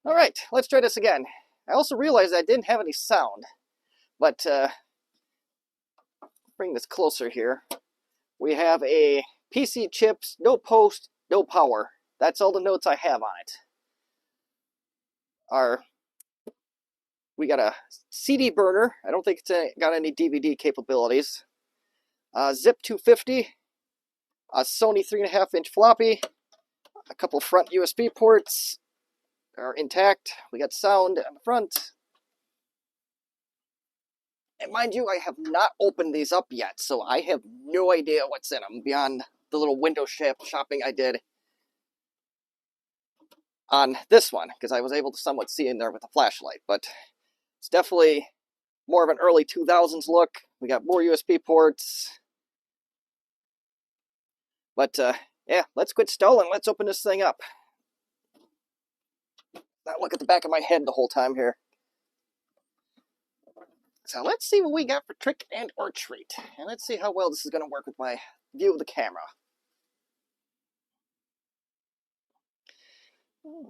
All right, let's try this again. I also realized I didn't have any sound, but bring this closer here. We have a PC chips, no post, no power. That's all the notes I have on it. We got a CD burner. I don't think it's got any DVD capabilities. Zip 250, a Sony 3.5-inch floppy, a couple front USB ports are intact. We got sound on the front. And mind you, I have not opened these up yet, so I have no idea what's in them beyond the little window shopping I did on this one, because I was able to somewhat see in there with a flashlight. But it's definitely more of an early 2000s look. We got more USB ports. But yeah, let's quit stalling. Let's open this thing up. Not look at the back of my head the whole time here. So let's see what we got for trick and or treat. And let's see how well this is going to work with my view of the camera.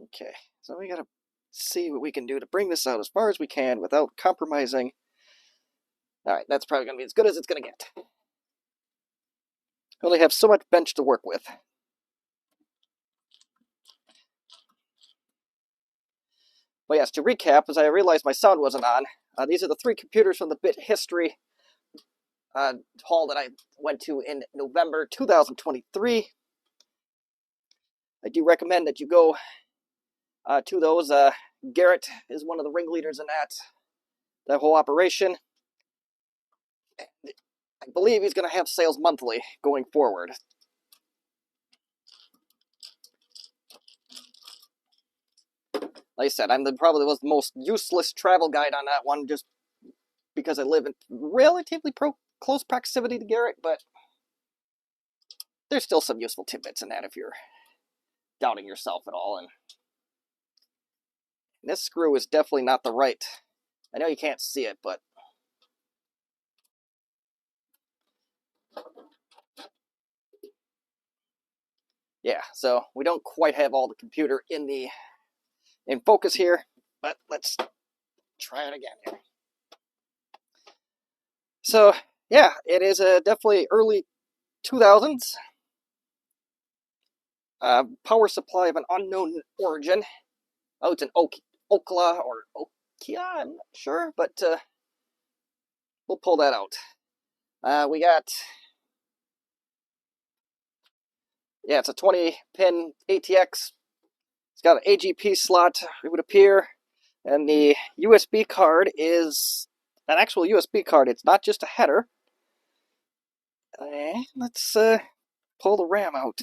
Okay, so we got to see what we can do to bring this out as far as we can without compromising. Alright, that's probably going to be as good as it's going to get. I only have so much bench to work with. But yes, to recap, as I realized my sound wasn't on, these are the 3 computers from the Bit History haul that I went to in November 2023. I do recommend that you go to those. Garrett is one of the ringleaders in that whole operation. I believe he's going to have sales monthly going forward. Like I said, I'm probably was the most useless travel guide on that one, just because I live in relatively close proximity to Garrett, but there's still some useful tidbits in that if you're doubting yourself at all. And this screw is definitely not the right. I know you can't see it, but yeah, so we don't quite have all the computer in focus here, but let's try it again here. So yeah, it is definitely early 2000s. Power supply of an unknown origin. Oh, it's an Okla or Okia, I'm not sure, but we'll pull that out. We got, yeah, it's a 20-pin ATX. It's got an AGP slot, it would appear, and the USB card is an actual USB card. It's not just a header. Let's pull the RAM out.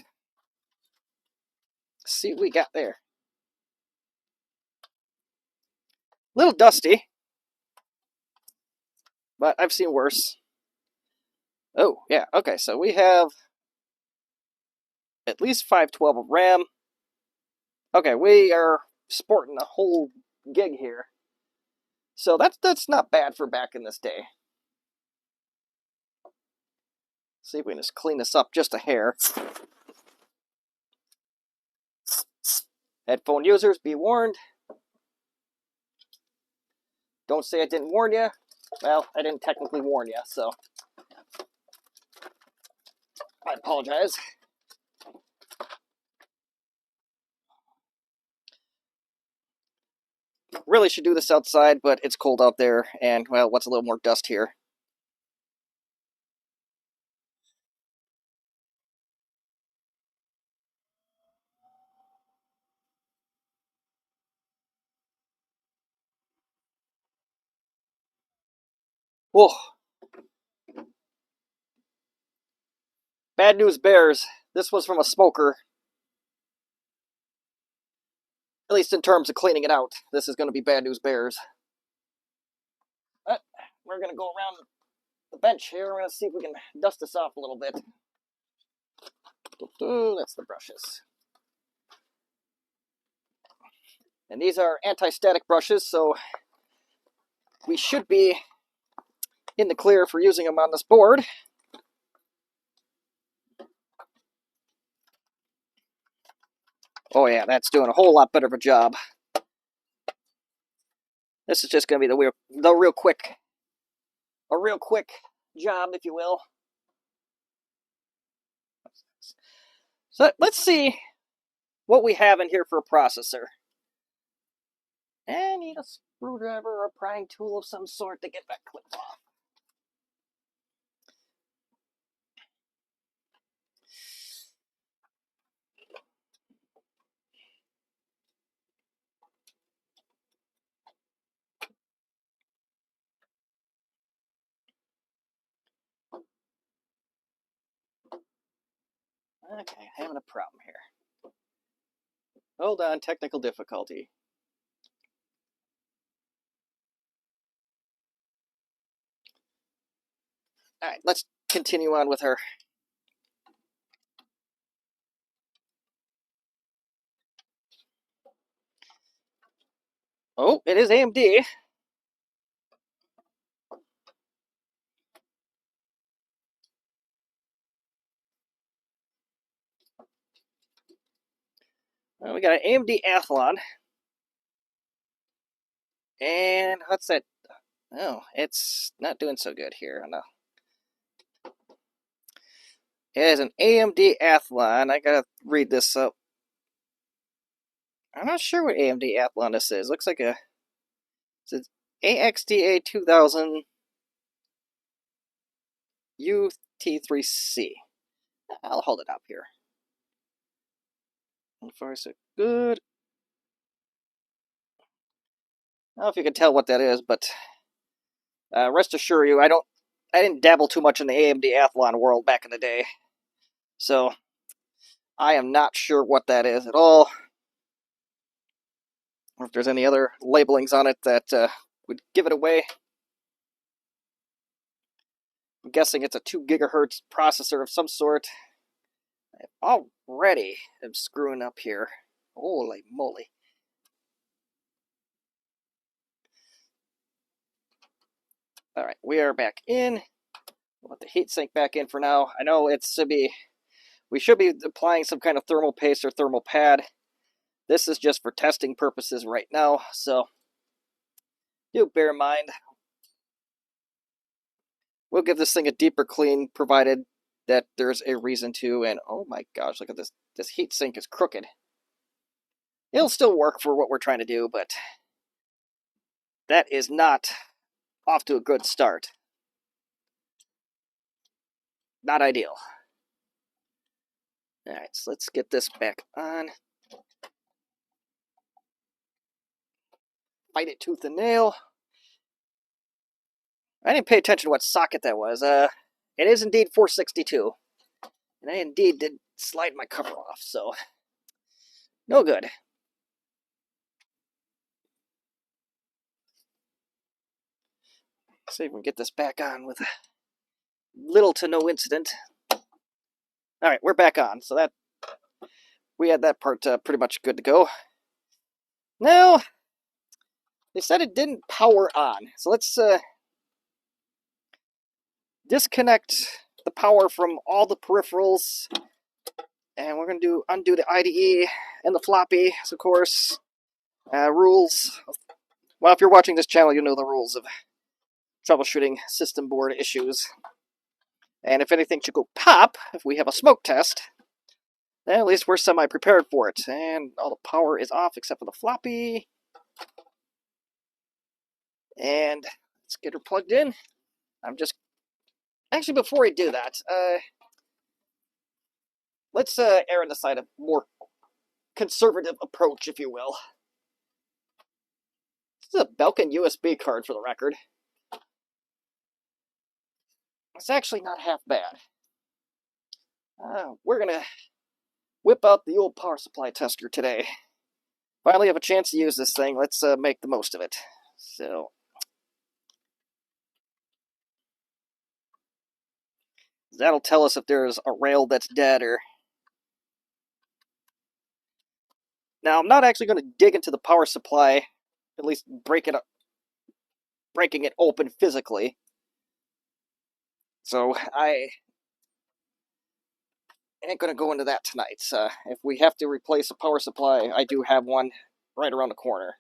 See what we got there. A little dusty, but I've seen worse. Oh, yeah, okay, so we have at least 512 of RAM. Okay, we are sporting a whole gig here. So that's not bad for back in this day. See if we can just clean this up just a hair. Headphone users, be warned. Don't say I didn't warn you. Well, I didn't technically warn you, so I apologize. Really should do this outside, but it's cold out there, and, well, what's a little more dust here? Oh. Bad news bears. This was from a smoker. At least in terms of cleaning it out. This is going to be bad news bears. But we're going to go around the bench here. We're going to see if we can dust this off a little bit. That's the brushes. And these are anti-static brushes, so we should be in the clear for using them on this board. Oh yeah, that's doing a whole lot better of a job. This is just going to be a real quick job, if you will. So let's see what we have in here for a processor. And need a screwdriver or a prying tool of some sort to get that clipped off. Okay, having a problem here. Hold on, technical difficulty. Alright, let's continue on with her. Oh, it is AMD. Well, we got an AMD Athlon. And what's that? Oh, it's not doing so good here. No. It is an AMD Athlon. I gotta read this up. I'm not sure what AMD Athlon this is. Looks like it's AXDA 2000 UT3C. I'll hold it up here. And far so good. I don't know if you can tell what that is, but rest assure you, I didn't dabble too much in the AMD Athlon world back in the day, so I am not sure what that is at all, or if there's any other labelings on it that would give it away. I'm guessing it's a 2 gigahertz processor of some sort. I already am screwing up here. Holy moly. Alright, we are back in. We'll put the heatsink back in for now. I know we should be applying some kind of thermal paste or thermal pad. This is just for testing purposes right now, so do bear in mind. We'll give this thing a deeper clean, provided that there's a reason to, and oh my gosh, look at this. This heatsink is crooked. It'll still work for what we're trying to do, but that is not off to a good start. Not ideal. Alright, so let's get this back on. Fight it tooth and nail. I didn't pay attention to what socket that was. It is indeed 462. And I indeed did slide my cover off, so no good. See if we can get this back on with little to no incident. Alright, we're back on, so that we had that part pretty much good to go. Now, they said it didn't power on, so let's disconnect the power from all the peripherals, and we're going to undo the IDE and the floppy, of course. Rules. Well, if you're watching this channel, you know the rules of troubleshooting system board issues. And if anything should go pop, if we have a smoke test, then at least we're semi-prepared for it. And all the power is off except for the floppy. And let's get her plugged in. Actually, before we do that, let's err on the side of more conservative approach, if you will. This is a Belkin USB card, for the record. It's actually not half bad. We're going to whip out the old power supply tester today. Finally have a chance to use this thing. Let's make the most of it. So, that'll tell us if there's a rail that's dead or... Now, I'm not actually going to dig into the power supply, at least breaking it open physically. So, I ain't going to go into that tonight. If we have to replace a power supply, I do have one right around the corner.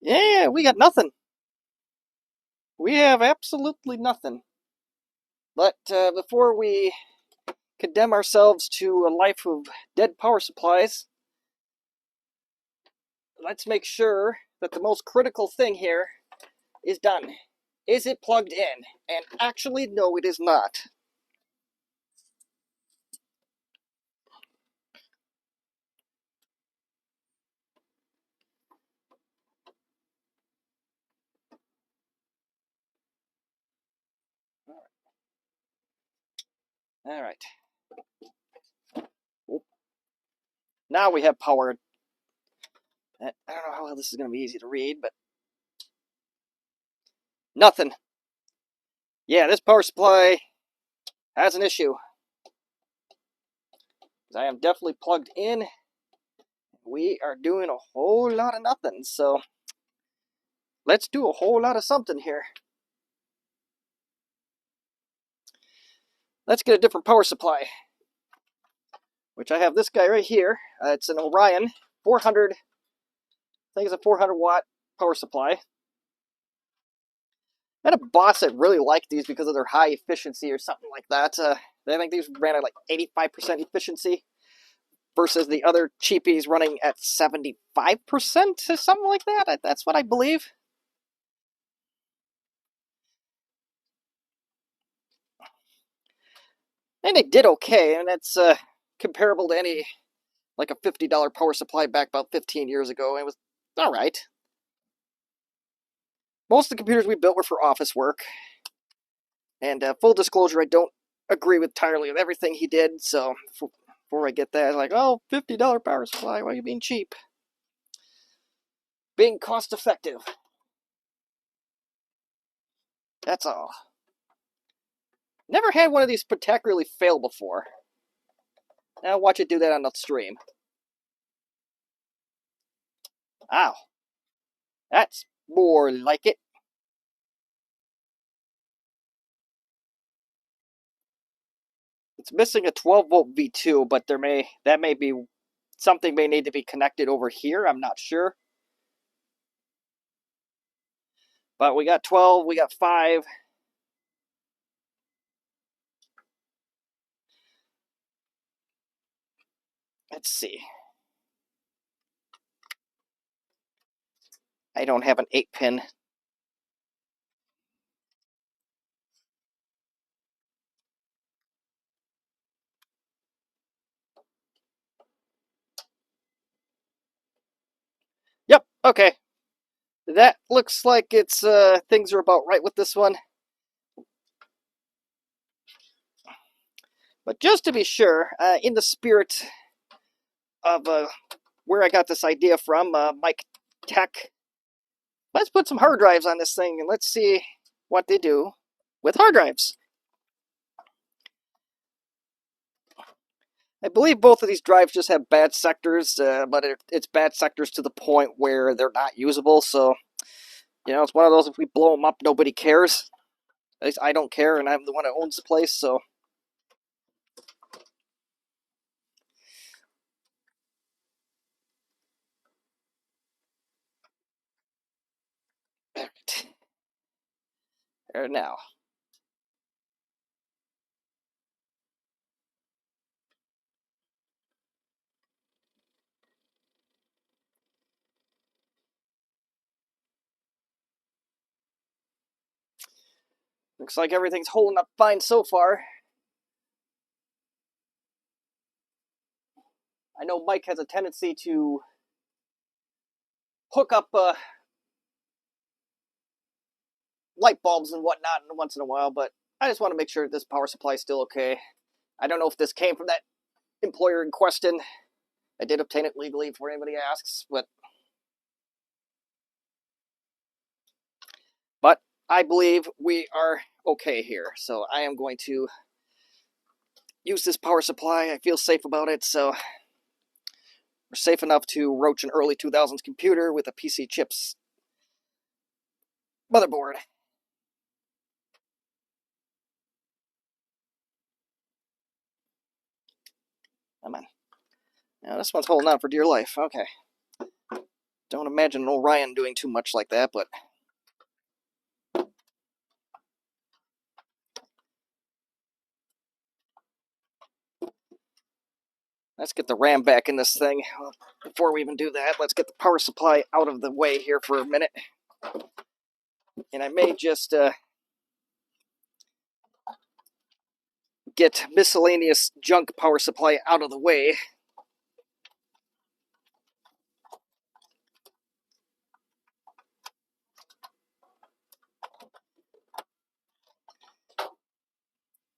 Yeah, we got nothing. We have absolutely nothing. But before we condemn ourselves to a life of dead power supplies, let's make sure that the most critical thing here is done. Is it plugged in? And actually, no, it is not. All right. Now we have power. I don't know how well this is going to be easy to read, but nothing. Yeah, this power supply has an issue. I am definitely plugged in. We are doing a whole lot of nothing, so let's do a whole lot of something here. Let's get a different power supply, which I have this guy right here. It's an Orion 400, I think it's a 400 watt power supply. I had a boss that really liked these because of their high efficiency or something like that. I think these ran at like 85% efficiency versus the other cheapies running at 75% or something like that. That's what I believe. And they did okay, and it's comparable to any, like a $50 power supply back about 15 years ago. It was all right. Most of the computers we built were for office work. And full disclosure, I don't agree with entirely with everything he did, so before I get that, I'm like, oh, $50 power supply, why are you being cheap? Being cost effective. That's all. Never had one of these spectacularly fail before. Now watch it do that on the stream. Ow. That's more like it. It's missing a 12-volt V2, but that may be something may need to be connected over here. I'm not sure. But we got 12, we got 5. Let's see. I don't have an 8-pin. Yep, okay. That looks like it's things are about right with this one. But just to be sure, in the spirit of where I got this idea from, Mike Tech, let's put some hard drives on this thing and let's see what they do with hard drives. I believe both of these drives just have bad sectors, but it's bad sectors to the point where they're not usable. So, it's one of those, if we blow them up, nobody cares. At least I don't care, and I'm the one who owns the place, so. There now. Looks like everything's holding up fine so far. I know Mike has a tendency to hook up light bulbs and whatnot once in a while, but I just want to make sure this power supply is still okay. I don't know if this came from that employer in question. I did obtain it legally before anybody asks, but I believe we are okay here. So I am going to use this power supply. I feel safe about it, so we're safe enough to roach an early 2000s computer with a PC chips motherboard. Come on. Now this one's holding on for dear life. Okay. Don't imagine Orion doing too much like that, but... Let's get the RAM back in this thing. Before we even do that, let's get the power supply out of the way here for a minute. And I may just get miscellaneous junk power supply out of the way.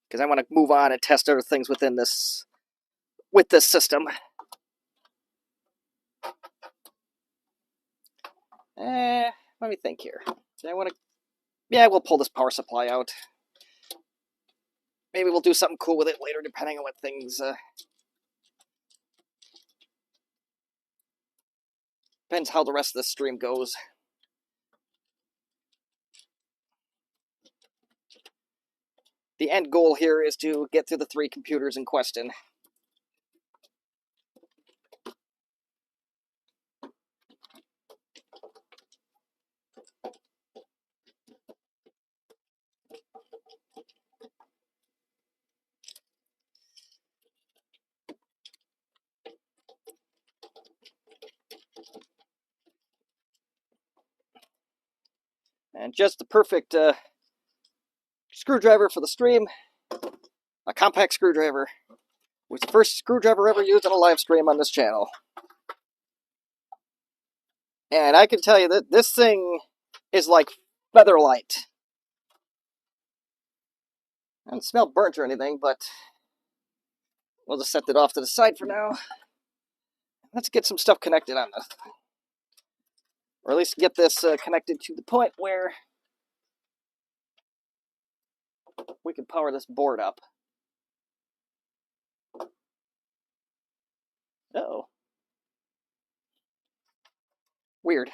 Because I want to move on and test other things within this, with this system. Let me think here. Do I want to... Yeah, we'll pull this power supply out. Maybe we'll do something cool with it later, depending on what things... Depends how the rest of the stream goes. The end goal here is to get through the 3 computers in question. And just the perfect screwdriver for the stream. A compact screwdriver. It was the first screwdriver ever used on a live stream on this channel. And I can tell you that this thing is like feather light. I don't smell burnt or anything, but we'll just set that off to the side for now. Let's get some stuff connected on this. Or at least get this connected to the point where we can power this board up. Uh-oh. Weird.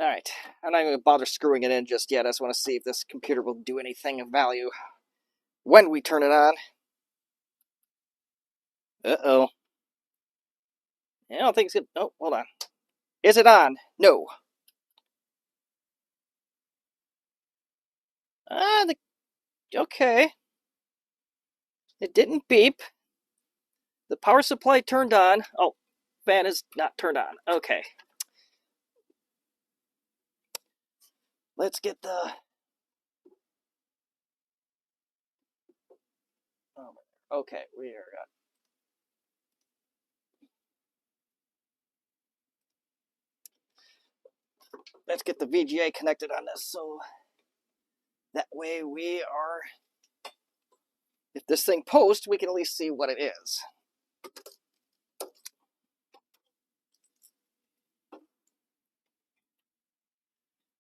Alright, I'm not going to bother screwing it in just yet. I just want to see if this computer will do anything of value when we turn it on. Uh-oh. I don't think it's good. Oh, hold on. Is it on? No. Okay. It didn't beep. The power supply turned on. Oh, fan is not turned on. Okay. Let's get the... Okay, we are... Let's get the VGA connected on this, so that way we are... If this thing posts, we can at least see what it is.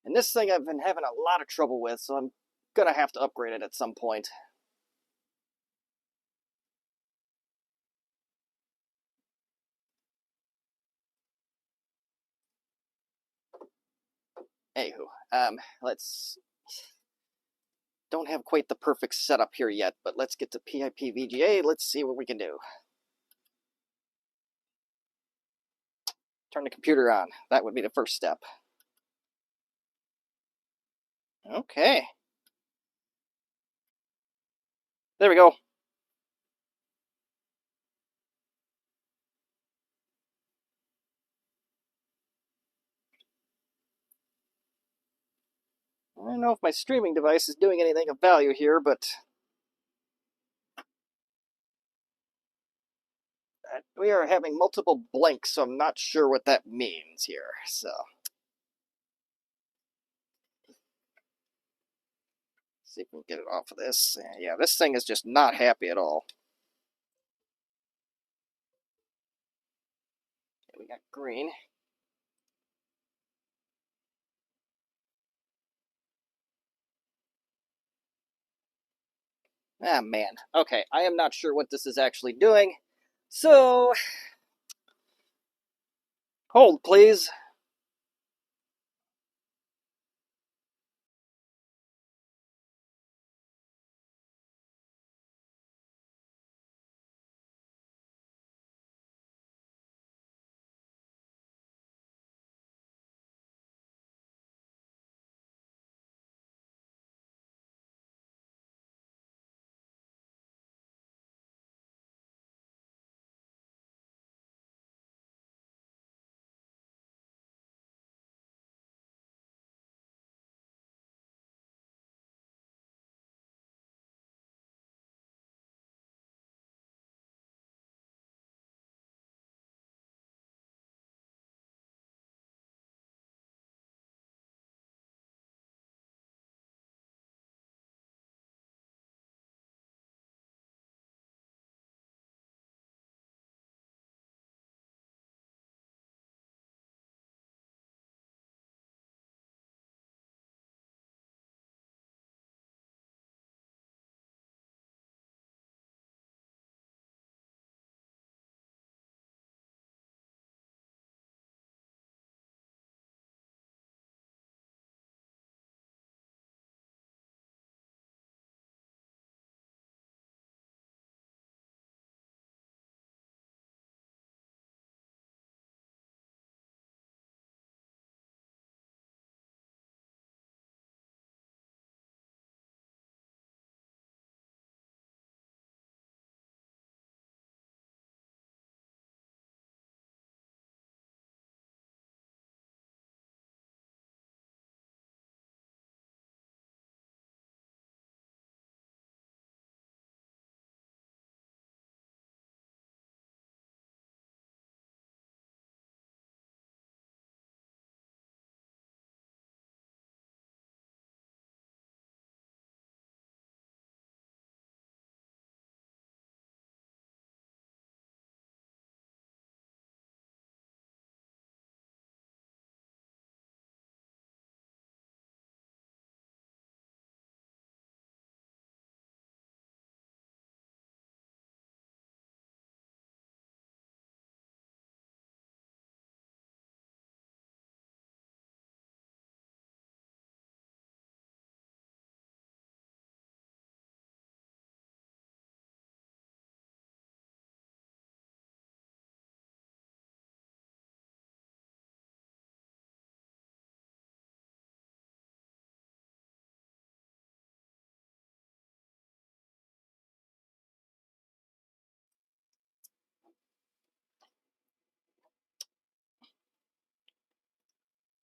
And this thing I've been having a lot of trouble with, so I'm gonna have to upgrade it at some point. Anywho, let's... Don't have quite the perfect setup here yet, but let's get to PIP VGA. Let's see what we can do. Turn the computer on. That would be the first step. Okay. There we go. I don't know if my streaming device is doing anything of value here, but we are having multiple blinks, so I'm not sure what that means here. So, see if we can get it off of this. Yeah, this thing is just not happy at all. Okay, we got green. Ah, man. Okay, I am not sure what this is actually doing. So, hold please.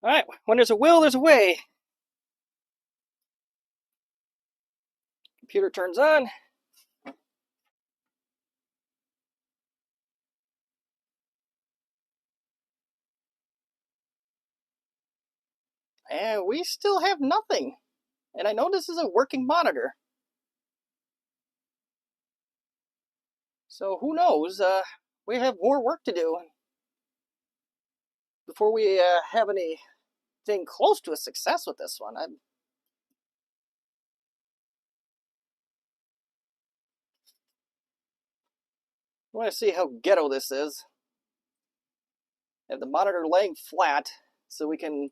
Alright, when there's a will, there's a way. Computer turns on. And we still have nothing. And I know this is a working monitor. So who knows? We have more work to do before we have anything close to a success with this one. I want to see how ghetto this is. Have the monitor laying flat so we can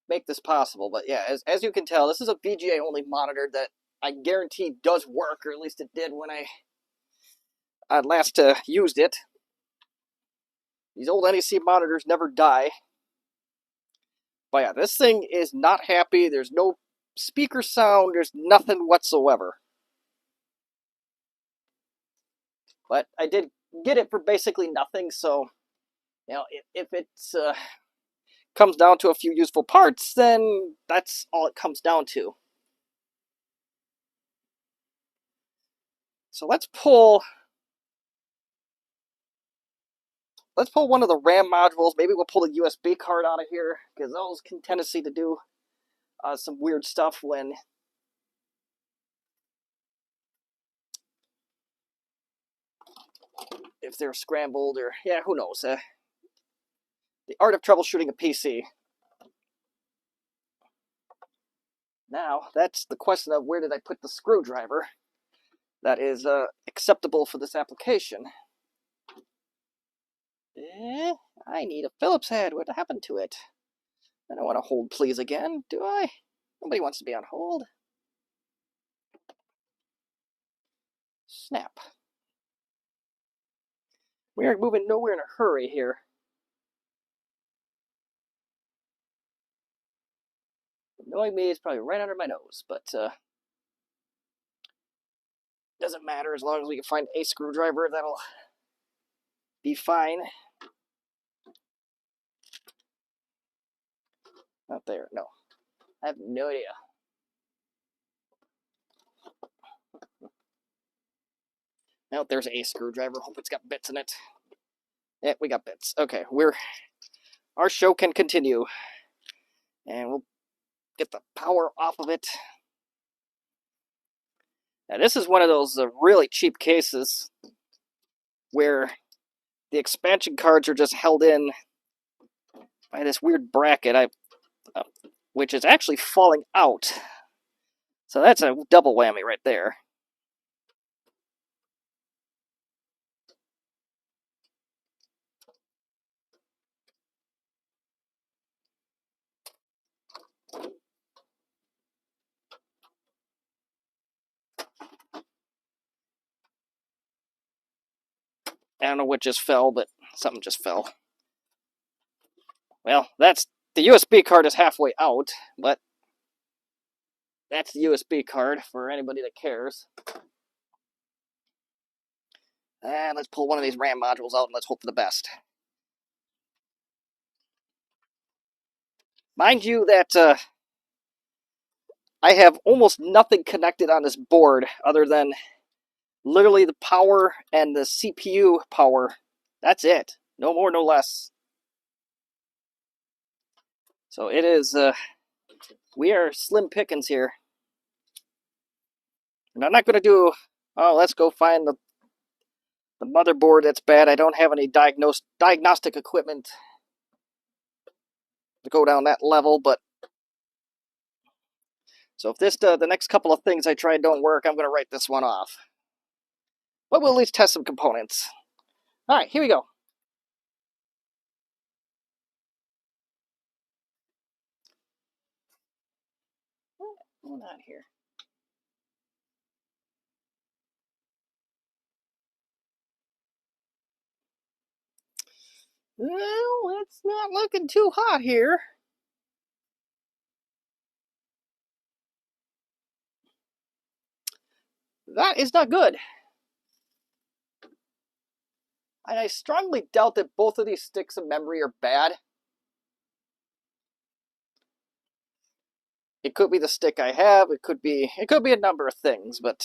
make this possible. But yeah, as you can tell, this is a VGA only monitor that I guarantee does work, or at least it did when I last used it. These old NEC monitors never die. But yeah, this thing is not happy. There's no speaker sound. There's nothing whatsoever. But I did get it for basically nothing, so you know, if it comes down to a few useful parts, then that's all it comes down to. So let's pull one of the RAM modules. Maybe we'll pull the USB card out of here, because those can tendency to do some weird stuff when if they're scrambled, or yeah, who knows. The art of troubleshooting a PC. Now, that's the question of where did I put the screwdriver? that is acceptable for this application. I need a Phillips head. What happened to it? I don't want to hold please again, do I? Nobody wants to be on hold. Snap. We are moving nowhere in a hurry here. Knowing me is probably right under my nose, but doesn't matter as long as we can find a screwdriver. That'll be fine. Not there, no. I have no idea. Now there's a screwdriver. Hope it's got bits in it. Yeah, we got bits. Okay, our show can continue. And we'll get the power off of it. Now this is one of those really cheap cases where the expansion cards are just held in by this weird bracket, which is actually falling out. So that's a double whammy right there. I don't know what just fell, but something just fell. Well, the USB card is halfway out, but that's the USB card for anybody that cares. And let's pull one of these RAM modules out and let's hope for the best. Mind you that I have almost nothing connected on this board other than literally the power and the CPU power. That's it. No more, no less. So it is, we are slim pickings here. And I'm not going to do, let's go find the motherboard that's bad. I don't have any diagnostic equipment to go down that level, but so if the next couple of things I tried don't work, I'm going to write this one off. But we'll at least test some components. All right, here we go. What's going on here? Well, it's not looking too hot here. That is not good. And I strongly doubt that both of these sticks of memory are bad. It could be the stick I have, it could be a number of things, but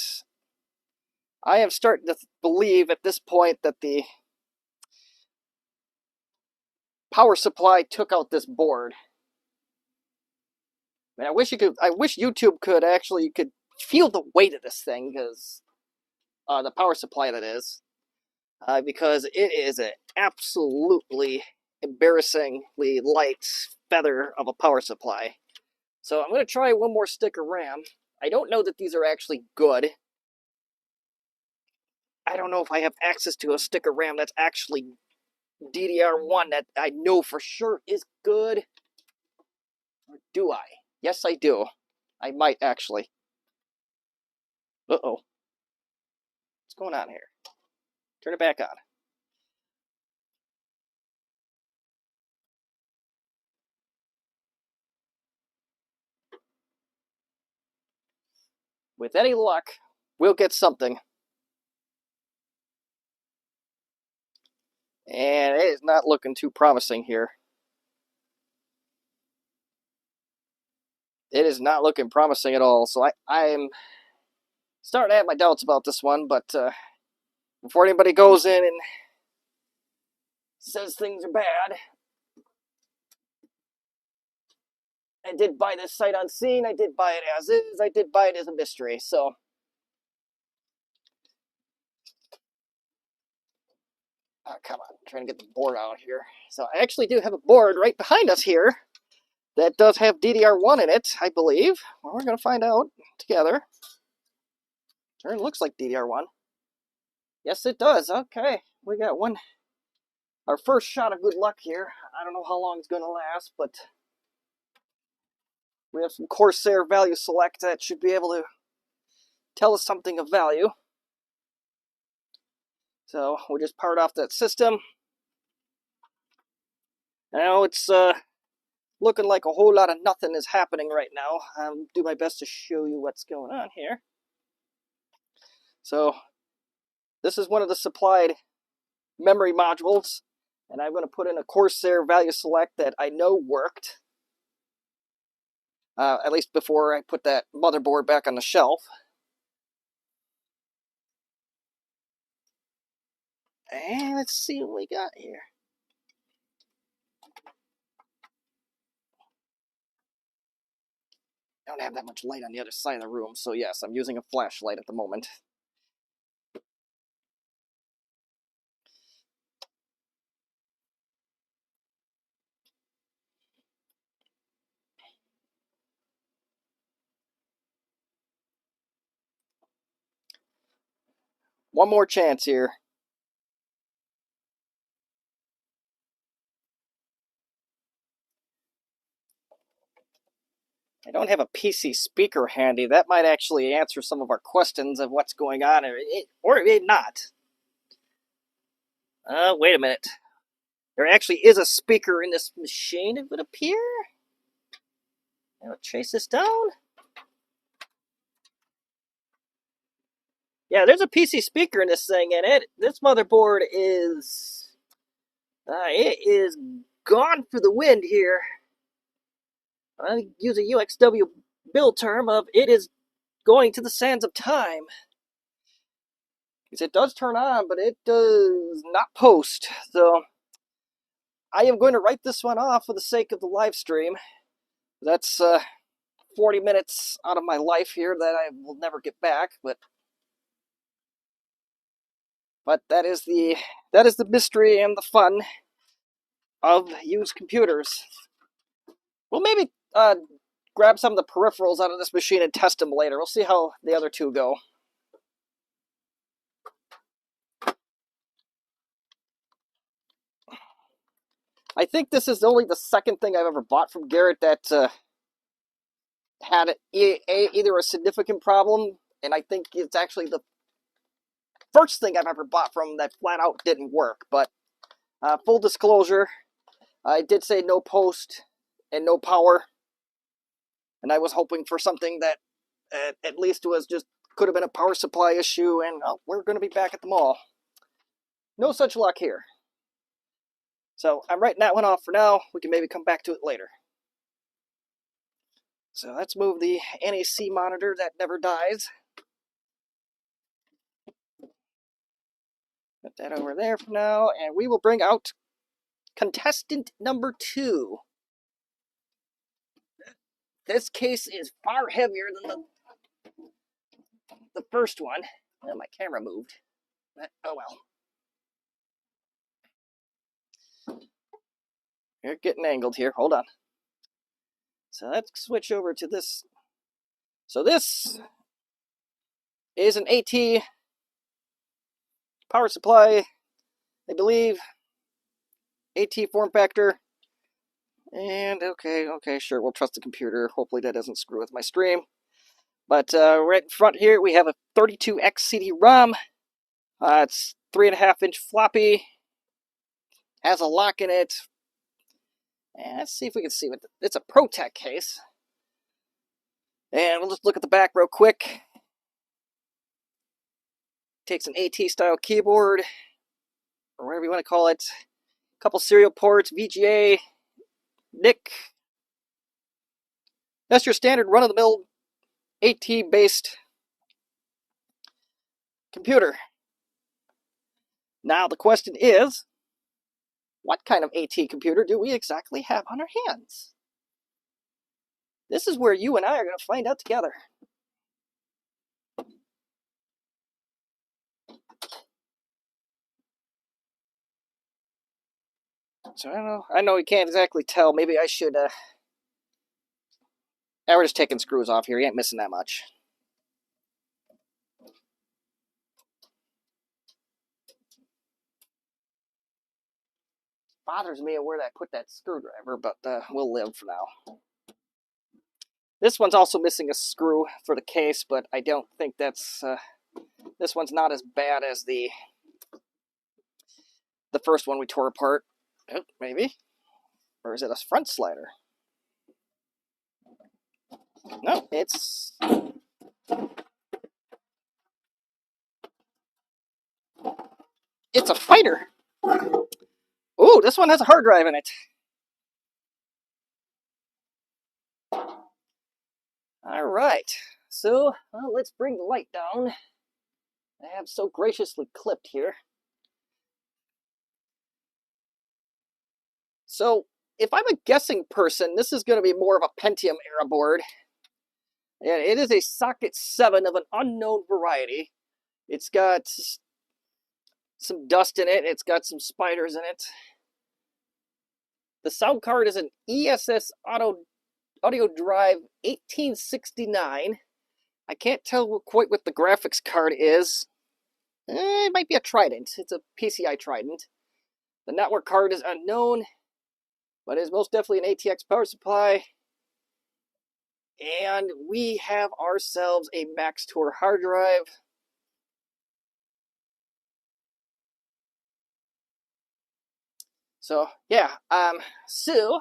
I am starting to believe at this point that the power supply took out this board. I mean, I wish YouTube could actually feel the weight of this thing, because the power supply that is, because it is an absolutely embarrassingly light feather of a power supply. So I'm going to try one more stick of RAM. I don't know that these are actually good. I don't know if I have access to a stick of RAM that's actually DDR1 that I know for sure is good. Or do I? Yes, I do. I might actually. Uh-oh. What's going on here? Turn it back on. With any luck, we'll get something. And it is not looking too promising here. It is not looking promising at all. So I'm starting to have my doubts about this one, but before anybody goes in and says things are bad, I did buy this sight unseen. I did buy it as is. I did buy it as a mystery. So come on, I'm trying to get the board out here. So I actually do have a board right behind us here that does have DDR1 in it, I believe. Well, we're going to find out together. Turn looks like DDR1. Yes, it does. Okay, we got one. Our first shot of good luck here. I don't know how long it's going to last, but we have some Corsair value select that should be able to tell us something of value. So we just powered off that system. Now it's looking like a whole lot of nothing is happening right now. I'll do my best to show you what's going on here. So this is one of the supplied memory modules, and I'm going to put in a Corsair value select that I know worked. At least before I put that motherboard back on the shelf. And let's see what we got here. I don't have that much light on the other side of the room, so yes, I'm using a flashlight at the moment. One more chance here. I don't have a PC speaker handy. That might actually answer some of our questions of what's going on, or it may not. Wait a minute. There actually is a speaker in this machine, it would appear. I'll chase this down. Yeah, there's a PC speaker in this thing, and this motherboard is... it is gone for the wind here. I use a UXW build term of it is going to the sands of time. Because it does turn on, but it does not post. So I am going to write this one off for the sake of the live stream. That's 40 minutes out of my life here that I will never get back, but that is the mystery and the fun of used computers. We'll maybe grab some of the peripherals out of this machine and test them later. We'll see how the other two go. I think this is only the second thing I've ever bought from Garrett that had either a significant problem, and I think it's actually the first thing I've ever bought from that flat out didn't work. But full disclosure, I did say no post and no power, and I was hoping for something that at least was just could have been a power supply issue, and we're going to be back at the mall. No such luck here. So I'm writing that one off for now. We can maybe come back to it later. So let's move the NEC monitor that never dies. Put that over there for now, and we will bring out contestant number 2. This case is far heavier than the first one. Oh, my camera moved. Oh well. You're getting angled here. Hold on. So let's switch over to this. So this is an AT power supply, I believe. AT form factor. And okay, sure, we'll trust the computer. Hopefully that doesn't screw with my stream. But right in front here, we have a 32X CD-ROM. It's 3.5-inch floppy. Has a lock in it. And let's see if we can see what it's a ProTech case. And we'll just look at the back real quick. Takes an AT-style keyboard, or whatever you want to call it. A couple serial ports, VGA, NIC. That's your standard run-of-the-mill AT-based computer. Now the question is, what kind of AT computer do we exactly have on our hands? This is where you and I are going to find out together. So I know you can't exactly tell. Maybe I should, we're just taking screws off here. You ain't missing that much. bothers me where I put that screwdriver, but we'll live for now. This one's also missing a screw for the case, but I don't think that's... this one's not as bad as the first one we tore apart. Oh, maybe. Or is it a front slider? No, it's... It's a fighter! Ooh, this one has a hard drive in it. Alright, so let's bring the light down. I have so graciously clipped here. So, if I'm a guessing person, this is going to be more of a Pentium era board. And it is a socket 7 of an unknown variety. It's got some dust in it. It's got some spiders in it. The sound card is an ESS Audio Drive 1869. I can't tell quite what the graphics card is. It might be a Trident. It's a PCI Trident. The network card is unknown, but it is most definitely an ATX power supply. And we have ourselves a Max Tour hard drive. So, yeah, so,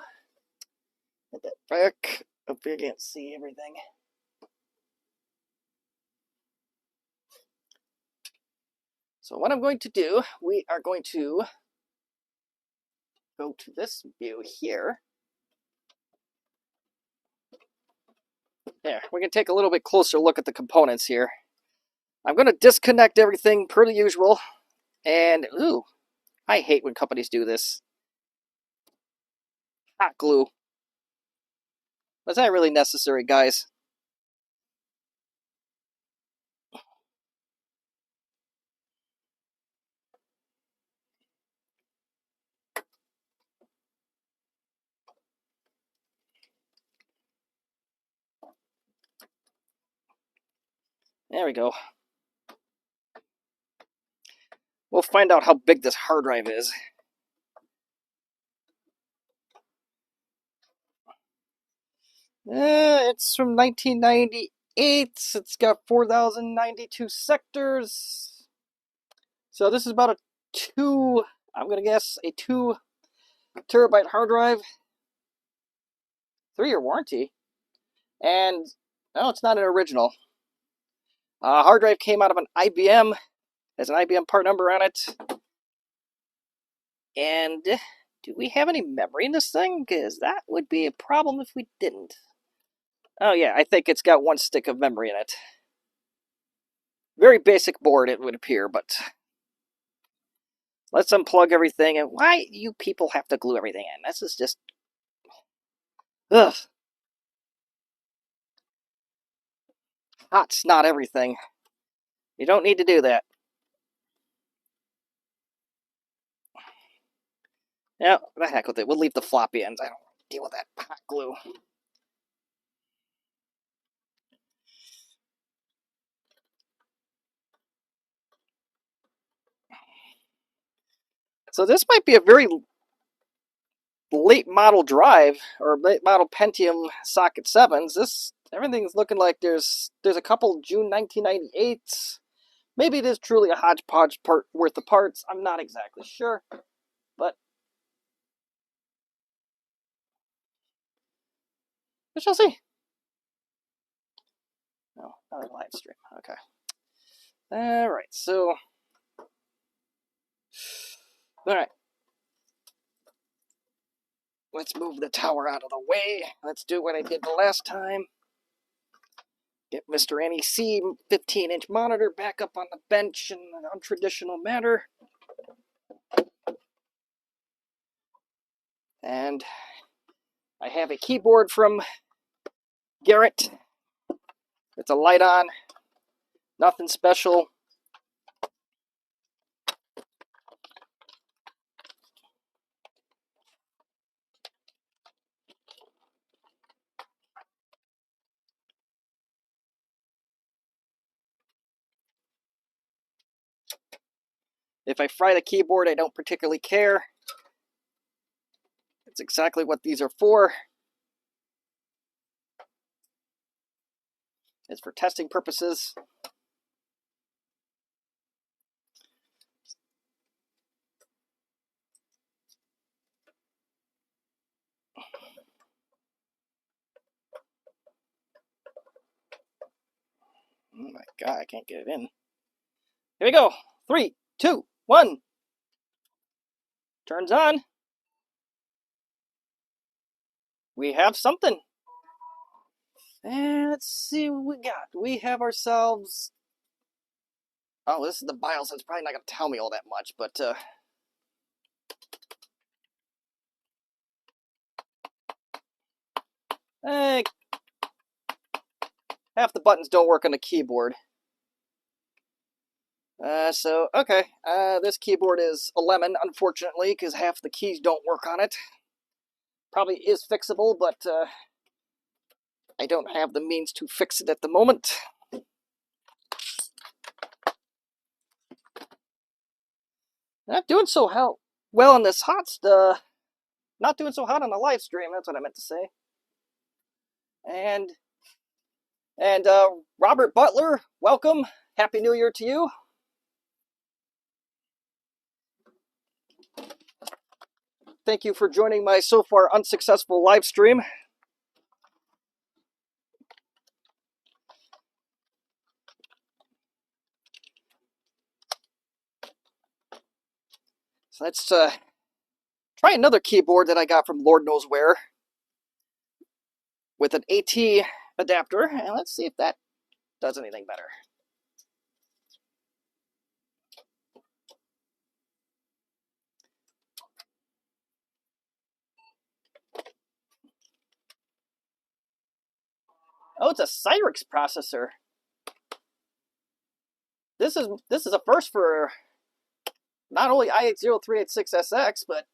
get that back up here, you can't see everything. So what I'm going to do, we are going to go to this view here. There, we can take a little bit closer look at the components here. I'm going to disconnect everything per the usual. And, ooh, I hate when companies do this. Hot glue. Was that really necessary, guys? There we go. We'll find out how big this hard drive is. It's from 1998. It's got 4,092 sectors. So this is about I'm going to guess, a 2 terabyte hard drive. 3-year warranty. And, no, it's not an original. Hard drive came out of an IBM. There's an IBM part number on it. And do we have any memory in this thing? Because that would be a problem if we didn't. Oh yeah, I think it's got 1 stick of memory in it. Very basic board, it would appear, but let's unplug everything. And why you people have to glue everything in? This is just... ugh. Hot's not everything. You don't need to do that. Yeah, the heck with it. We'll leave the floppy ends. I don't want to deal with that hot glue. So this might be a very late model drive, or late model Pentium socket 7s. Everything's looking like there's a couple June 1998s. Maybe it is truly a hodgepodge worth of parts. I'm not exactly sure, but we shall see. Oh, another live stream. Okay. All right. So, all right. Let's move the tower out of the way. Let's do what I did the last time. Get Mr. NEC 15-inch monitor back up on the bench in an untraditional manner. And I have a keyboard from Garrett. It's a light on. Nothing special. If I fry the keyboard, I don't particularly care. That's exactly what these are for. It's for testing purposes. Oh my god, I can't get it in. Here we go. 3, 2, 1. Turns on. We have something. And let's see what we got. We have ourselves... Oh, this is the BIOS. It's probably not going to tell me all that much, but... half the buttons don't work on the keyboard. Okay. This keyboard is a lemon, unfortunately, because half the keys don't work on it. Probably is fixable, but I don't have the means to fix it at the moment. Not doing so well on this not doing so hot on the live stream. That's what I meant to say. And Robert Butler, welcome. Happy New Year to you. Thank you for joining my so far unsuccessful live stream. So let's try another keyboard that I got from Lord knows where with an AT adapter, and let's see if that does anything better. Oh, it's a Cyrix processor. This is a first for not only i80386SX, but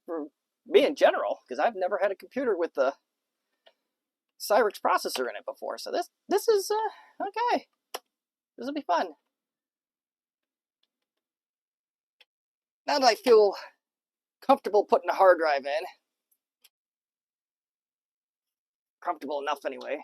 for me in general, because I've never had a computer with the Cyrix processor in it before. So this is okay. This will be fun. Now that I feel comfortable putting a hard drive in, comfortable enough anyway.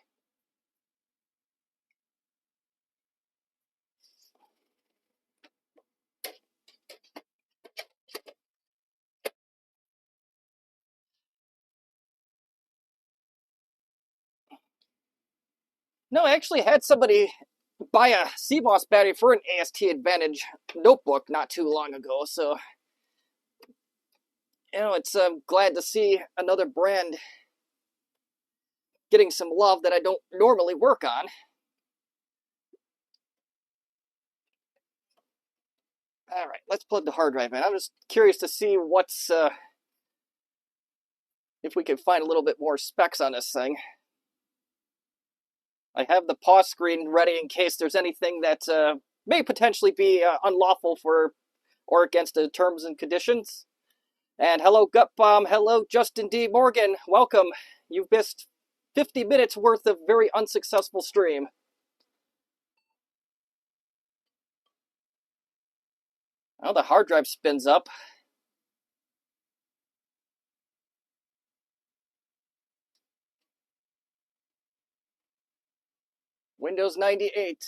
No, I actually had somebody buy a CMOS battery for an AST Advantage notebook not too long ago, so it's glad to see another brand getting some love that I don't normally work on. All right, let's plug the hard drive in. I'm just curious to see what's if we can find a little bit more specs on this thing. I have the pause screen ready in case there's anything that may potentially be unlawful for or against the terms and conditions. And hello, Gut Bomb. Hello, Justin D. Morgan. Welcome. You've missed 50 minutes worth of very unsuccessful stream. Oh, the hard drive spins up. Windows 98.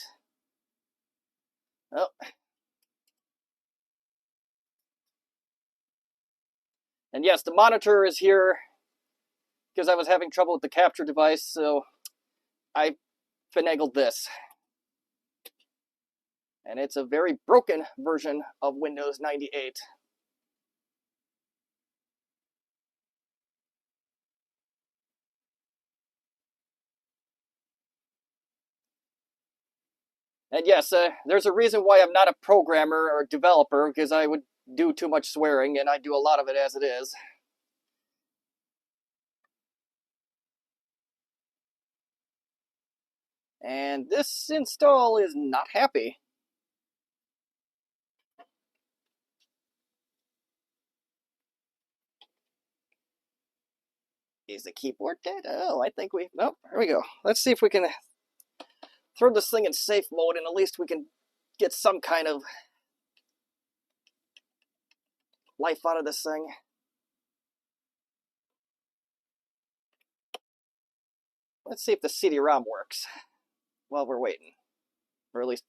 Oh. And yes, the monitor is here because I was having trouble with the capture device, so I finagled this. And it's a very broken version of Windows 98. And yes, there's a reason why I'm not a programmer or developer, because I would do too much swearing, and I do a lot of it as it is. And this install is not happy. Is the keyboard dead? Oh, I think we... Oh, here we go. Let's see if we can throw this thing in safe mode, and at least we can get some kind of life out of this thing. Let's see if the CD-ROM works while we're waiting. Or at least...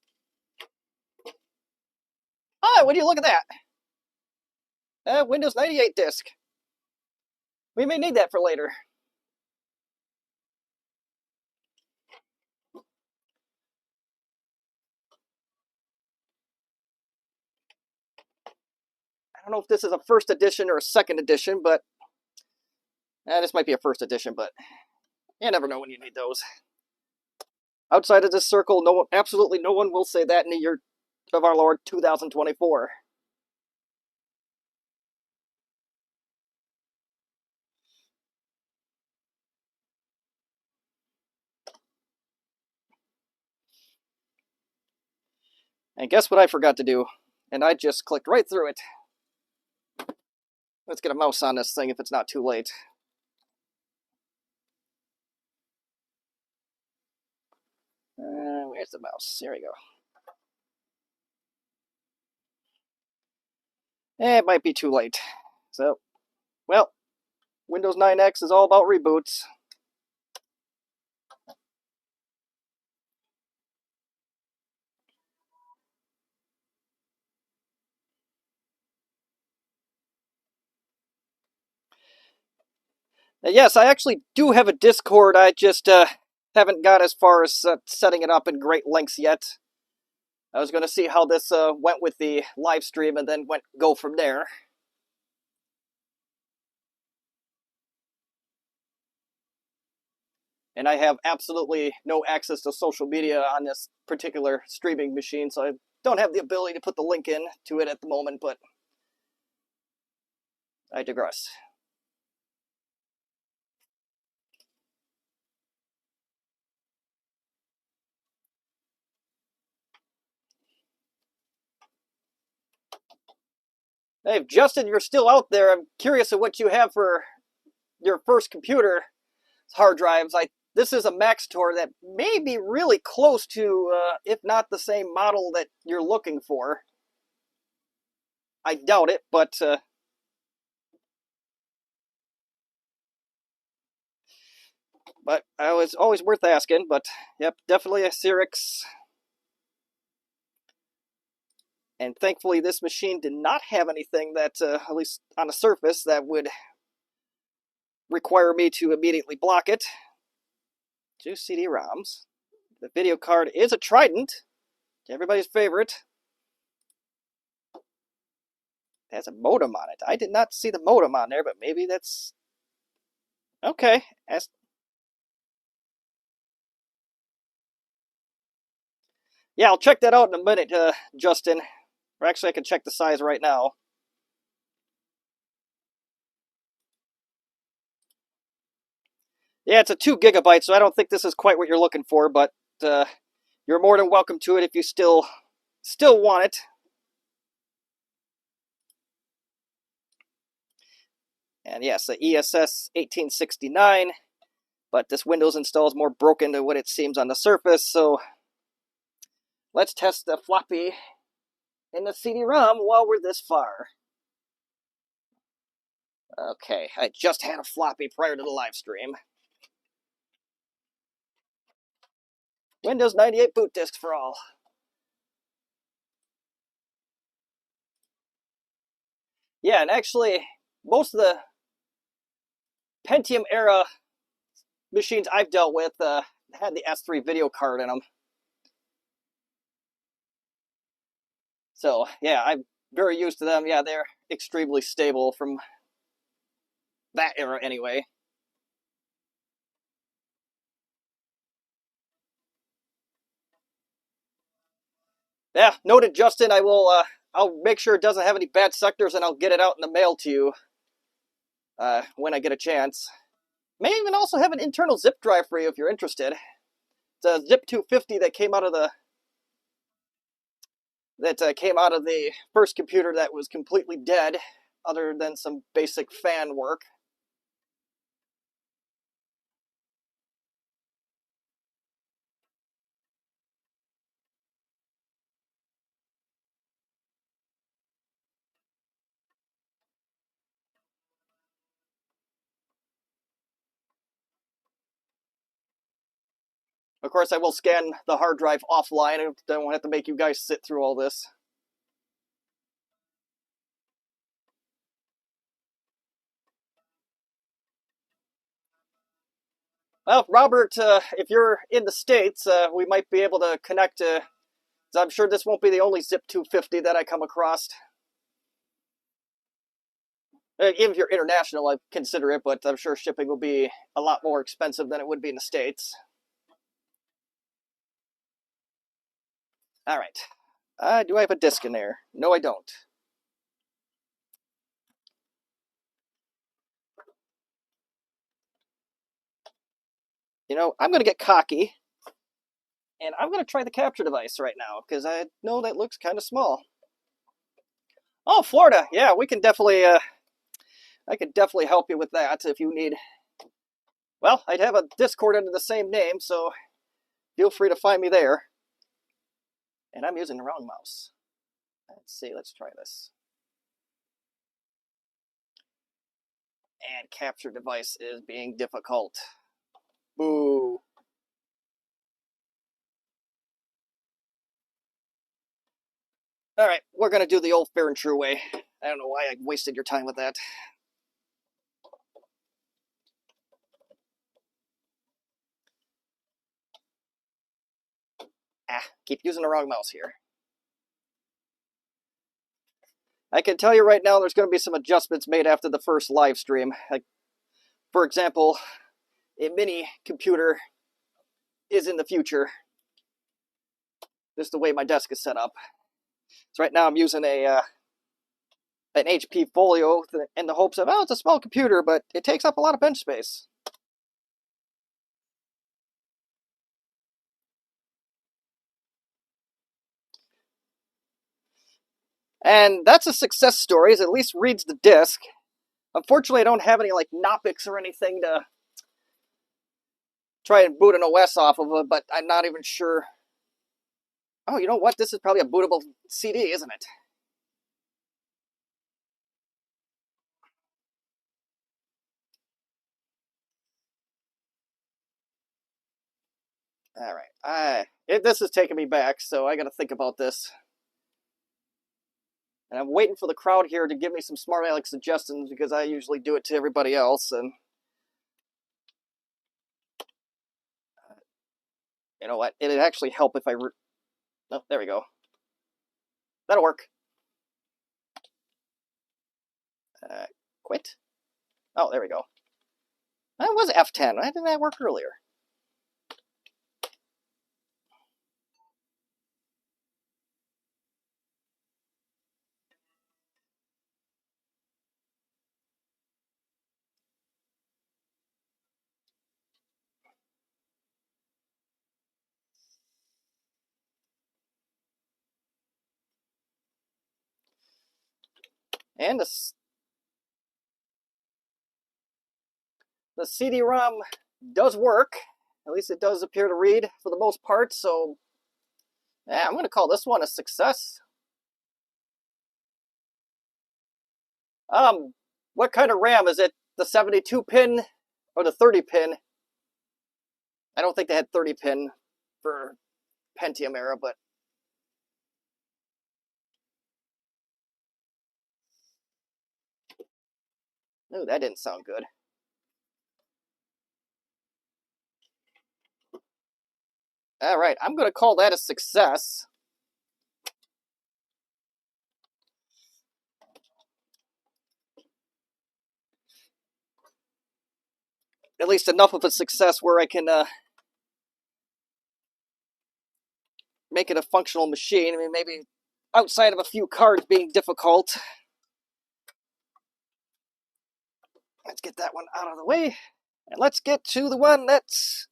Oh, would you look at that? Windows 98 disk. We may need that for later. I don't know if this is a first edition or a second edition, but this might be a first edition, but you never know when you need those. Outside of this circle, no one, absolutely no one will say that in the year of our Lord 2024. And guess what I forgot to do? And I just clicked right through it. Let's get a mouse on this thing if it's not too late. Where's the mouse? There we go. It might be too late. So, well, Windows 9X is all about reboots. Yes, I actually do have a Discord. I just haven't got as far as setting it up in great lengths yet. I was going to see how this went with the live stream and then go from there. And I have absolutely no access to social media on this particular streaming machine, so I don't have the ability to put the link in to it at the moment, but I digress. Hey, if Justin, you're still out there, I'm curious of what you have for your first computer hard drives. This is a Maxtor that may be really close to, if not the same model that you're looking for. I doubt it, but I was always worth asking. But yep, definitely a Cyrix. And thankfully, this machine did not have anything that, at least on the surface, that would require me to immediately block it. 2 CD-ROMs. The video card is a Trident, everybody's favorite. It has a modem on it. I did not see the modem on there, but maybe that's... Okay. Yeah, I'll check that out in a minute, Justin. Or actually, I can check the size right now. Yeah, it's a 2 gigabyte, so I don't think this is quite what you're looking for, but you're more than welcome to it if you still want it. And yes, the ESS 1869, but this Windows install is more broken than what it seems on the surface, so let's test the floppy in the CD-ROM while we're this far. Okay, I just had a floppy prior to the live stream. Windows 98 boot disks for all. Yeah, and actually, most of the Pentium era machines I've dealt with had the S3 video card in them. So, yeah, I'm very used to them. Yeah, they're extremely stable from that era anyway. Yeah, noted, Justin. I'll make sure it doesn't have any bad sectors, and I'll get it out in the mail to you when I get a chance. May even also have an internal zip drive for you if you're interested. It's a Zip 250 that came out of the first computer that was completely dead, other than some basic fan work. Of course, I will scan the hard drive offline. I don't have to make you guys sit through all this. Well, Robert, if you're in the States, we might be able to connect to. I'm sure this won't be the only Zip 250 that I come across. Even if you're international, I consider it, but I'm sure shipping will be a lot more expensive than it would be in the States. All right. Do I have a disc in there? No, I don't. You know, I'm going to get cocky, and I'm going to try the capture device right now, because I know that looks kind of small. Oh, Florida. Yeah, we can definitely, I could definitely help you with that if you need. Well, I'd have a Discord under the same name, so feel free to find me there. And I'm using the wrong mouse. Let's see, let's try this. And capture device is being difficult. Boo. All right, we're going to do the old fair and true way. I don't know why I wasted your time with that. Keep using the wrong mouse here. I can tell you right now there's going to be some adjustments made after the first live stream. Like, for example, a mini computer is in the future. This is the way my desk is set up. So right now I'm using an HP Folio in the hopes of, oh, it's a small computer, but it takes up a lot of bench space. And that's a success story, it at least reads the disk. Unfortunately, I don't have any like Knoppix or anything to try and boot an OS off of it, but I'm not even sure. Oh, you know what? This is probably a bootable CD, isn't it? All right. This is taking me back, so I got to think about this. And I'm waiting for the crowd here to give me some smart aleck suggestions because I usually do it to everybody else. And you know what? It'd actually help if I. Oh, there we go. That'll work. Quit. Oh, there we go. That was F10. Why didn't that work earlier? And the CD-ROM does work. At least it does appear to read for the most part. So, yeah, I'm going to call this one a success. What kind of RAM is it? The 72 pin or the 30 pin? I don't think they had 30 pin for Pentium era, but no, that didn't sound good. All right, I'm going to call that a success. At least enough of a success where I can make it a functional machine. I mean, maybe outside of a few cards being difficult. Let's get that one out of the way. And let's get to the one that's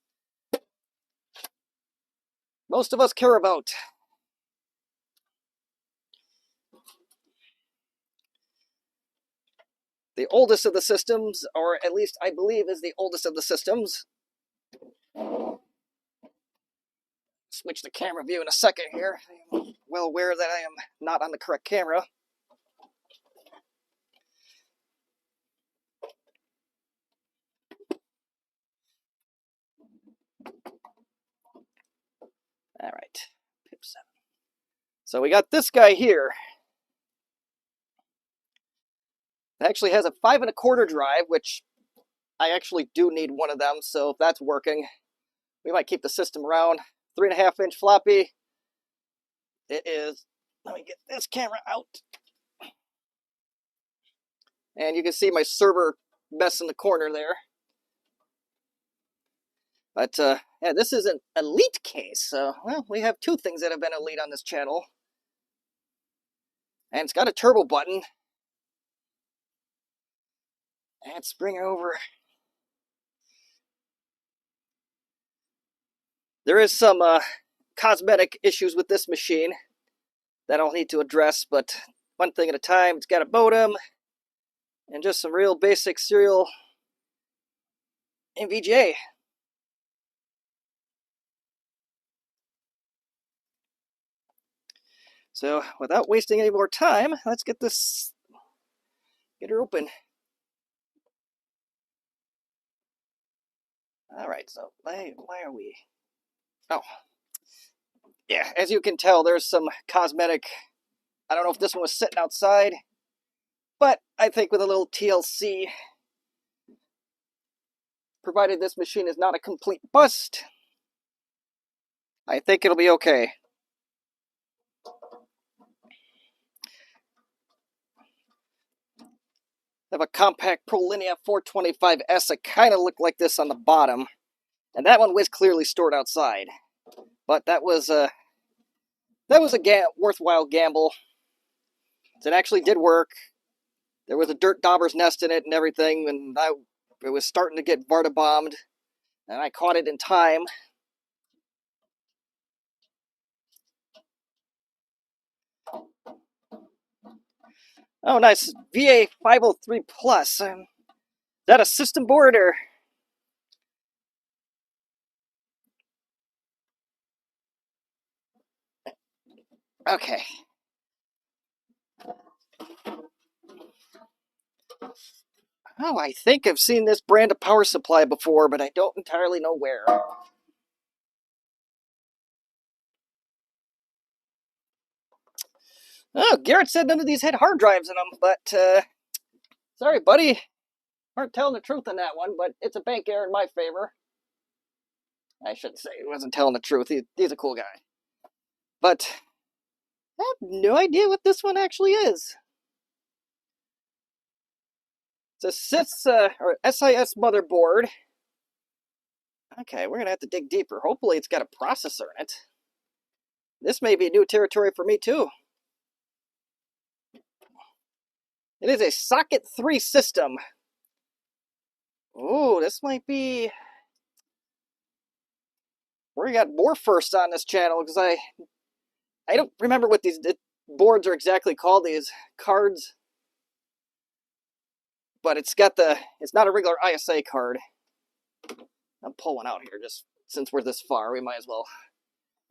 most of us care about. The oldest of the systems, or at least I believe is the oldest of the systems. Switch the camera view in a second here. I'm well aware that I am not on the correct camera. All right, pip 7. So we got this guy here. It actually has a 5 1/4 drive, which I actually do need one of them. So if that's working, we might keep the system around. 3.5-inch floppy. It is. Let me get this camera out. And you can see my server mess in the corner there. But yeah, this is an elite case. So, well, we have 2 things that have been elite on this channel. And it's got a turbo button. Let's bring it over. There is some cosmetic issues with this machine that I'll need to address, but one thing at a time. It's got a modem and just some real basic serial and VGA. So without wasting any more time, let's get her open. All right, so why are we? Oh, yeah, as you can tell, there's some cosmetic. I don't know if this one was sitting outside, but I think with a little TLC, provided this machine is not a complete bust, I think it'll be okay. I have a compact ProLinea 425S that kind of looked like this on the bottom, and that one was clearly stored outside. But that was a worthwhile gamble. It actually did work. There was a dirt dauber's nest in it and everything, and it was starting to get Varda bombed, and I caught it in time. Oh, nice. VA 503 Plus. Is that a system board or? Okay. Oh, I think I've seen this brand of power supply before, but I don't entirely know where. Oh, Garrett said none of these had hard drives in them, but sorry, buddy. Aren't telling the truth on that one, but it's a bank error in my favor. I shouldn't say he wasn't telling the truth. He's a cool guy. But I have no idea what this one actually is. It's a SIS motherboard. Okay, we're going to have to dig deeper. Hopefully it's got a processor in it. This may be new territory for me, too. It is a socket 3 system. Ooh, this might be... We got more firsts on this channel, because I don't remember what these boards are exactly called, these cards. But it's not a regular ISA card. I'll pull one out here, just since we're this far, we might as well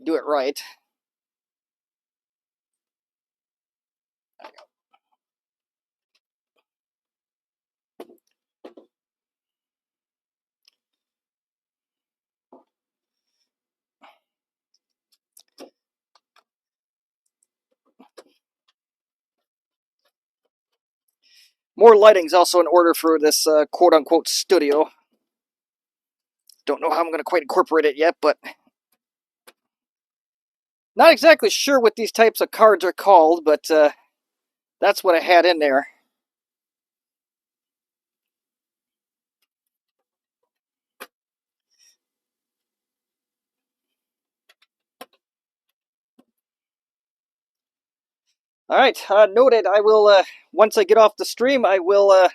do it right. There you go. More lighting's also in order for this quote-unquote studio. Don't know how I'm going to quite incorporate it yet, but not exactly sure what these types of cards are called, but that's what I had in there. All right, noted. I will, once I get off the stream, I will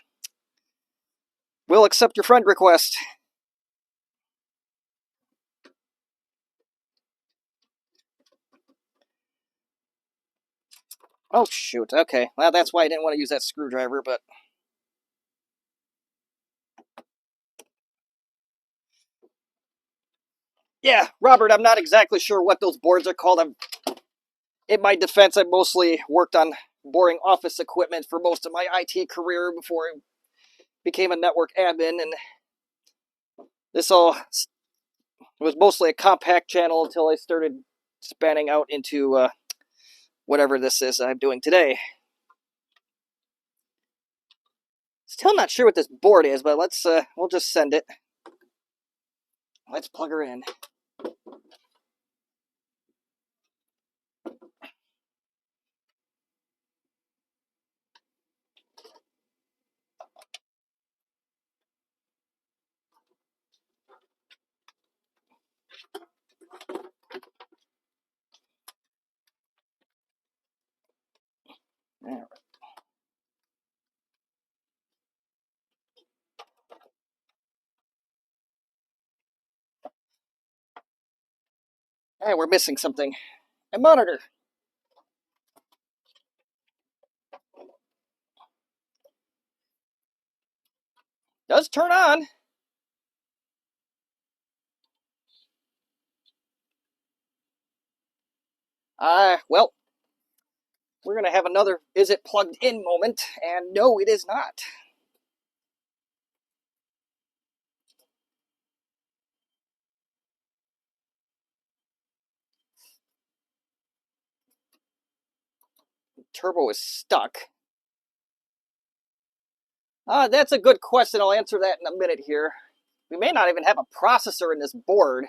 accept your friend request. Oh, shoot. Okay. Well, that's why I didn't want to use that screwdriver, but... Yeah, Robert, I'm not exactly sure what those boards are called. In my defense, I mostly worked on boring office equipment for most of my IT career before I became a network admin, and this all was mostly a compact channel until I started spanning out into whatever this is I'm doing today. Still not sure what this board is, but we'll just send it. Let's plug her in. All right. Hey, we're missing something. A monitor. Does turn on. Well, we're going to have another is it plugged in moment, and no, it is not. Turbo is stuck. That's a good question. I'll answer that in a minute here. We may not even have a processor in this board.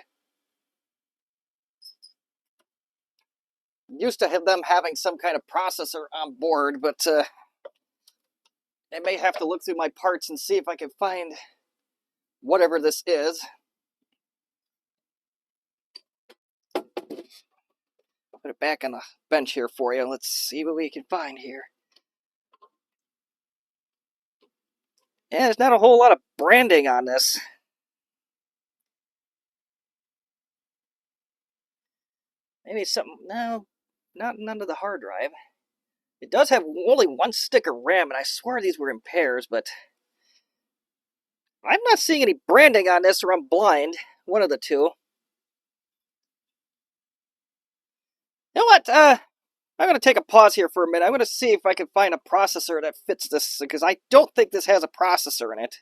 Used to have them having some kind of processor on board, but I may have to look through my parts and see if I can find whatever this is. I'll put it back on the bench here for you. Let's see what we can find here. Yeah, there's not a whole lot of branding on this. Maybe something, no, not none of the hard drive. It does have only one stick of RAM, and I swear these were in pairs, but I'm not seeing any branding on this, or I'm blind. One of the two. You know what? I'm going to take a pause here for a minute. I'm going to see if I can find a processor that fits this, because I don't think this has a processor in it.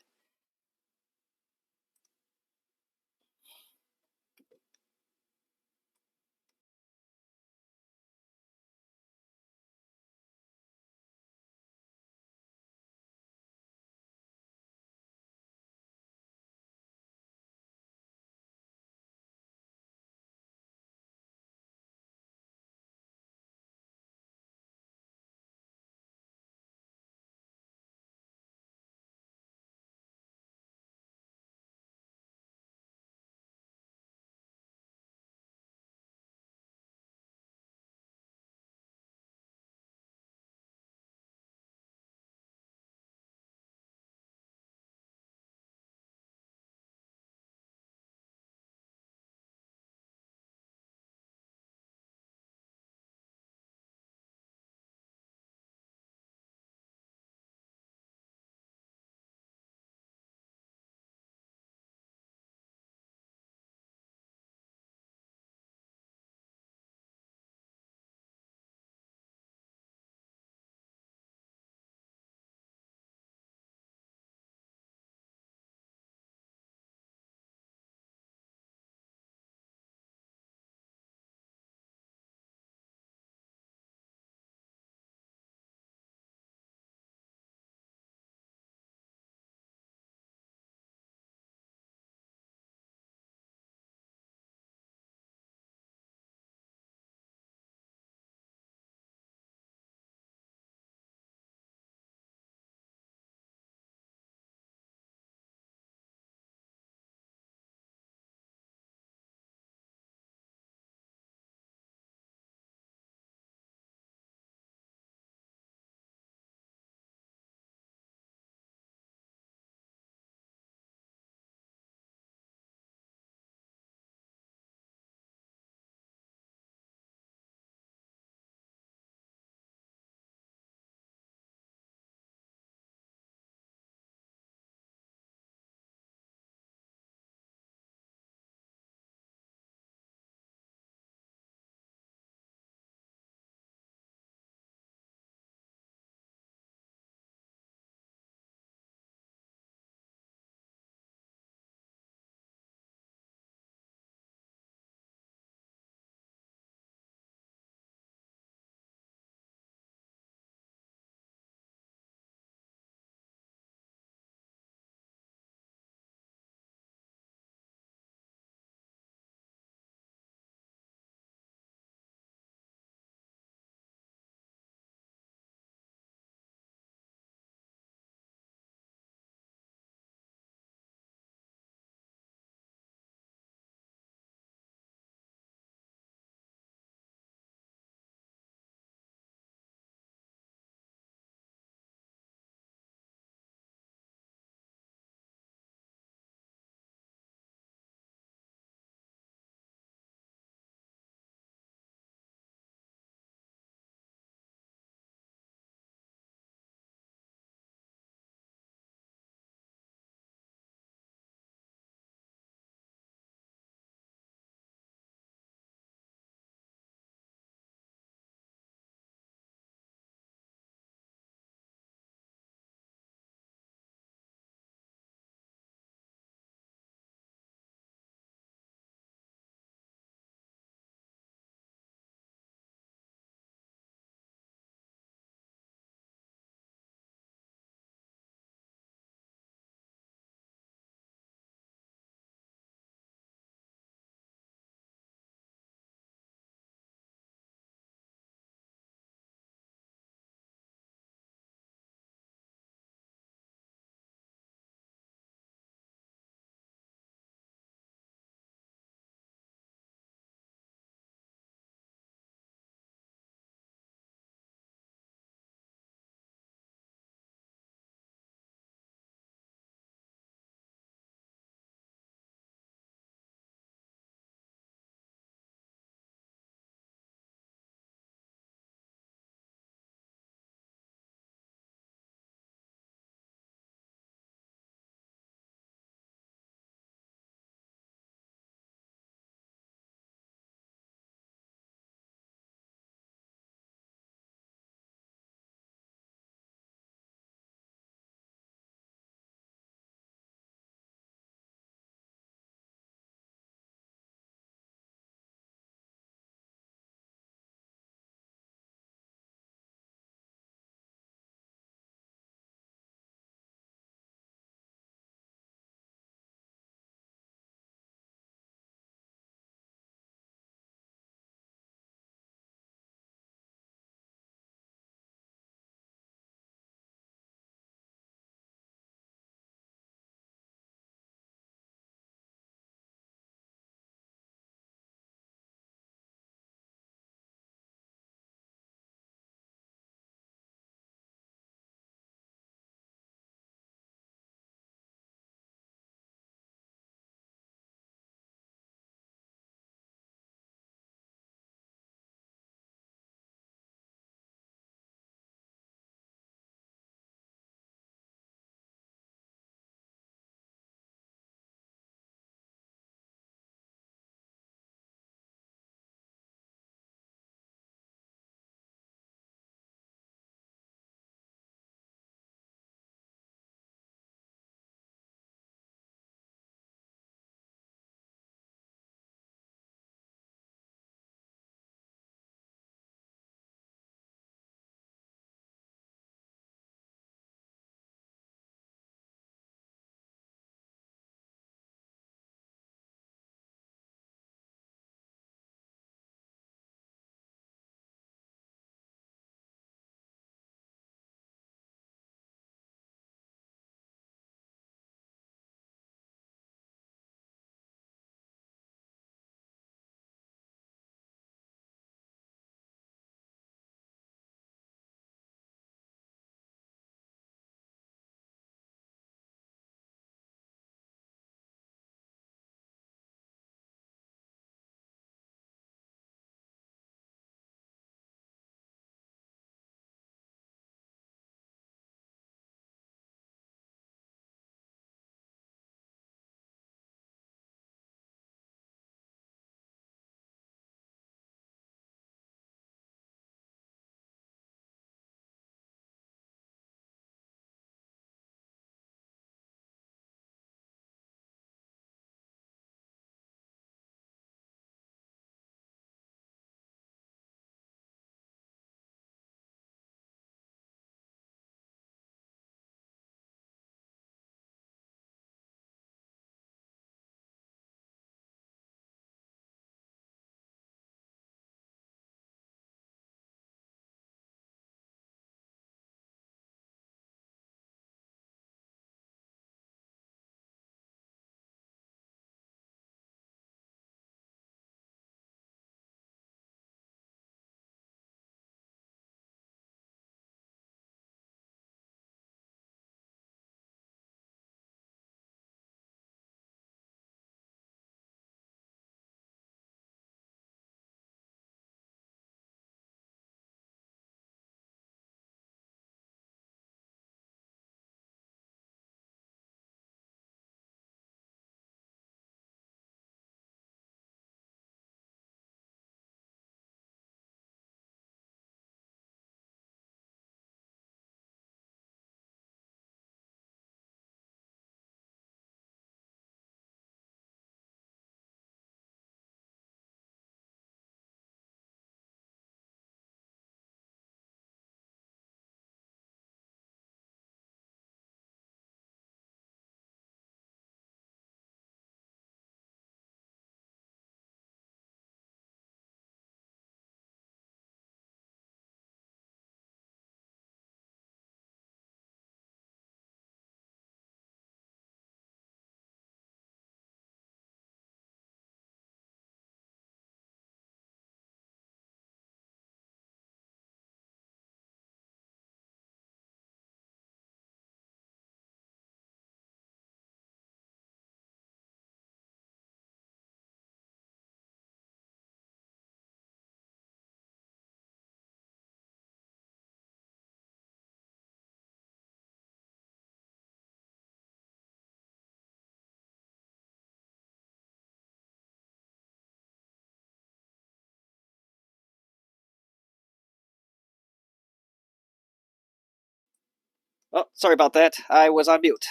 Oh, sorry about that. I was on mute.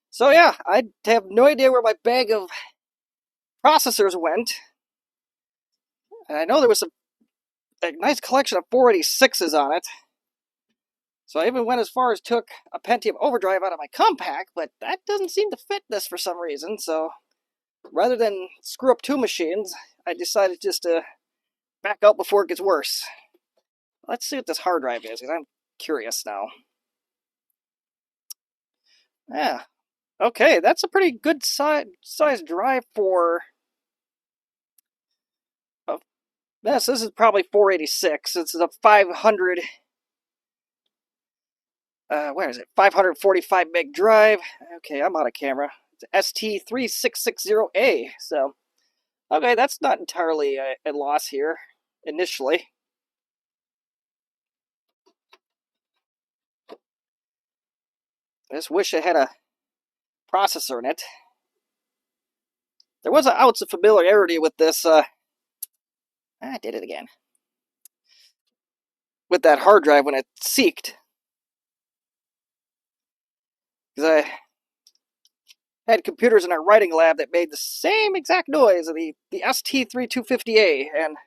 So yeah, I have no idea where my bag of processors went. I know there was a nice collection of 486s on it. So I even went as far as took a Pentium overdrive out of my compact, but that doesn't seem to fit this for some reason. So rather than screw up two machines, I decided just to back out before it gets worse. Let's see what this hard drive is, because I'm curious now. Yeah. Okay, that's a pretty good size drive for... Yes, this is probably 486. This is a 500... where is it? 545 meg drive. Okay, I'm out of camera. It's ST3660A. So, okay, that's not entirely a loss here, initially. I just wish I had a processor in it. There was an ounce of familiarity with this, I did it again. With that hard drive when it seeked. Because I had computers in our writing lab that made the same exact noise of the ST3250A, and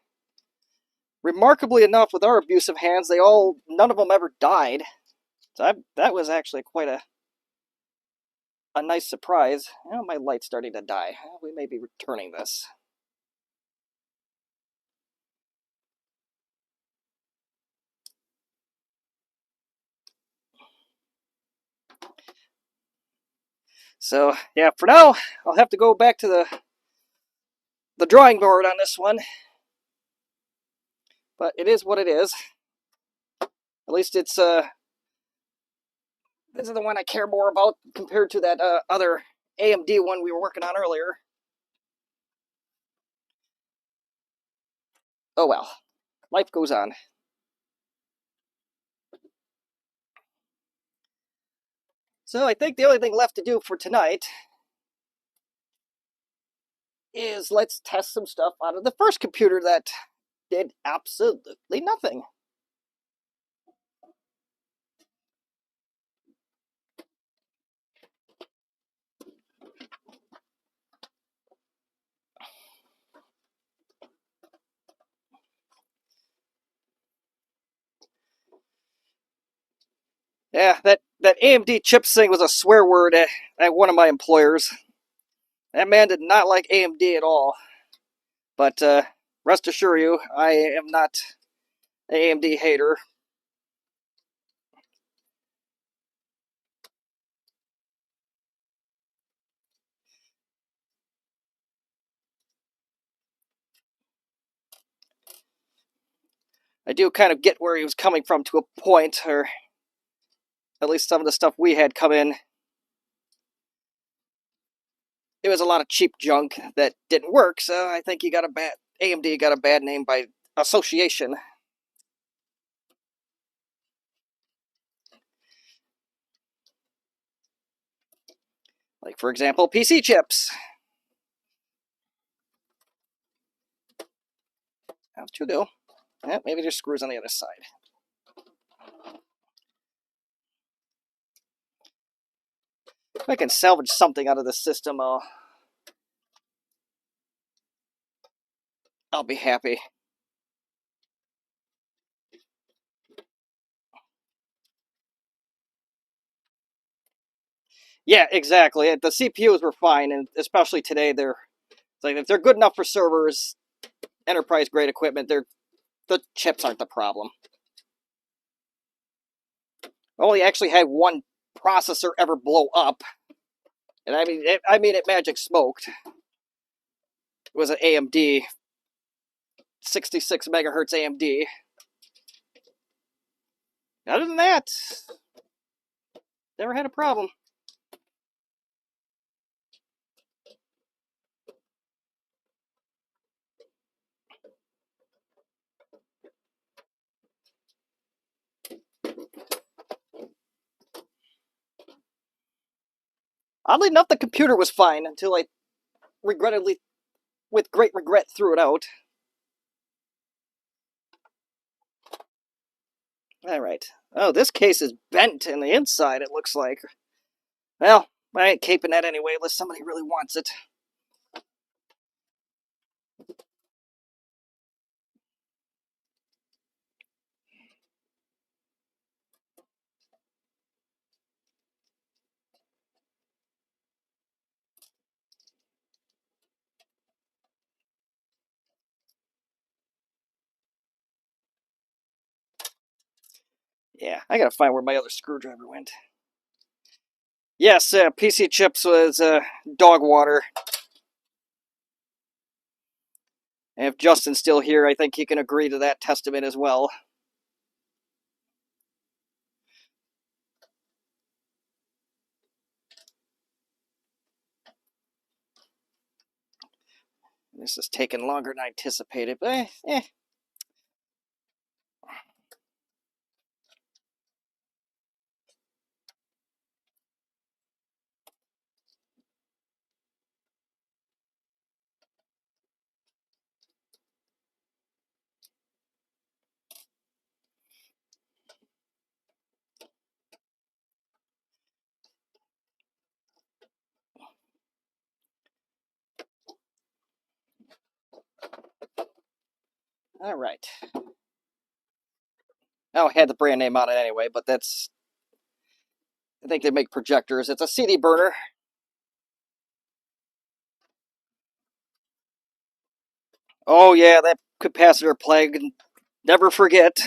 remarkably enough, with our abusive hands, none of them ever died. So that was actually quite a nice surprise. Oh, my light's starting to die. We may be returning this. So, yeah, for now, I'll have to go back to the drawing board on this one. But it is what it is. At least it's, this is the one I care more about compared to that other AMD one we were working on earlier. Oh well, life goes on. So I think the only thing left to do for tonight is let's test some stuff out of the first computer that did absolutely nothing. Yeah, that AMD chips thing was a swear word at one of my employers. That man did not like AMD at all. But rest assure you, I am not an AMD hater. I do kind of get where he was coming from to a point, or at least some of the stuff we had come in. It was a lot of cheap junk that didn't work, so I think AMD got a bad name by association. Like, for example, PC chips. How's two go? Maybe there's screws on the other side. If I can salvage something out of this system, I'll be happy. Yeah, exactly. The CPUs were fine, and especially today, if they're good enough for servers, enterprise grade equipment, the chips aren't the problem. I only actually had one processor ever blow up, and I mean it magic smoked. It was an AMD, 66 megahertz AMD. Other than that, never had a problem. Oddly enough, the computer was fine until I regrettably, with great regret, threw it out. Alright. Oh, this case is bent in the inside, it looks like. Well, I ain't keeping that anyway, unless somebody really wants it. Yeah, I gotta find where my other screwdriver went. Yes, PC Chips was dog water. And if Justin's still here, I think he can agree to that testament as well. This is taking longer than I anticipated, but Alright. Oh, I had the brand name on it anyway, but that's... I think they make projectors. It's a CD burner. Oh yeah, that capacitor plague. Never forget.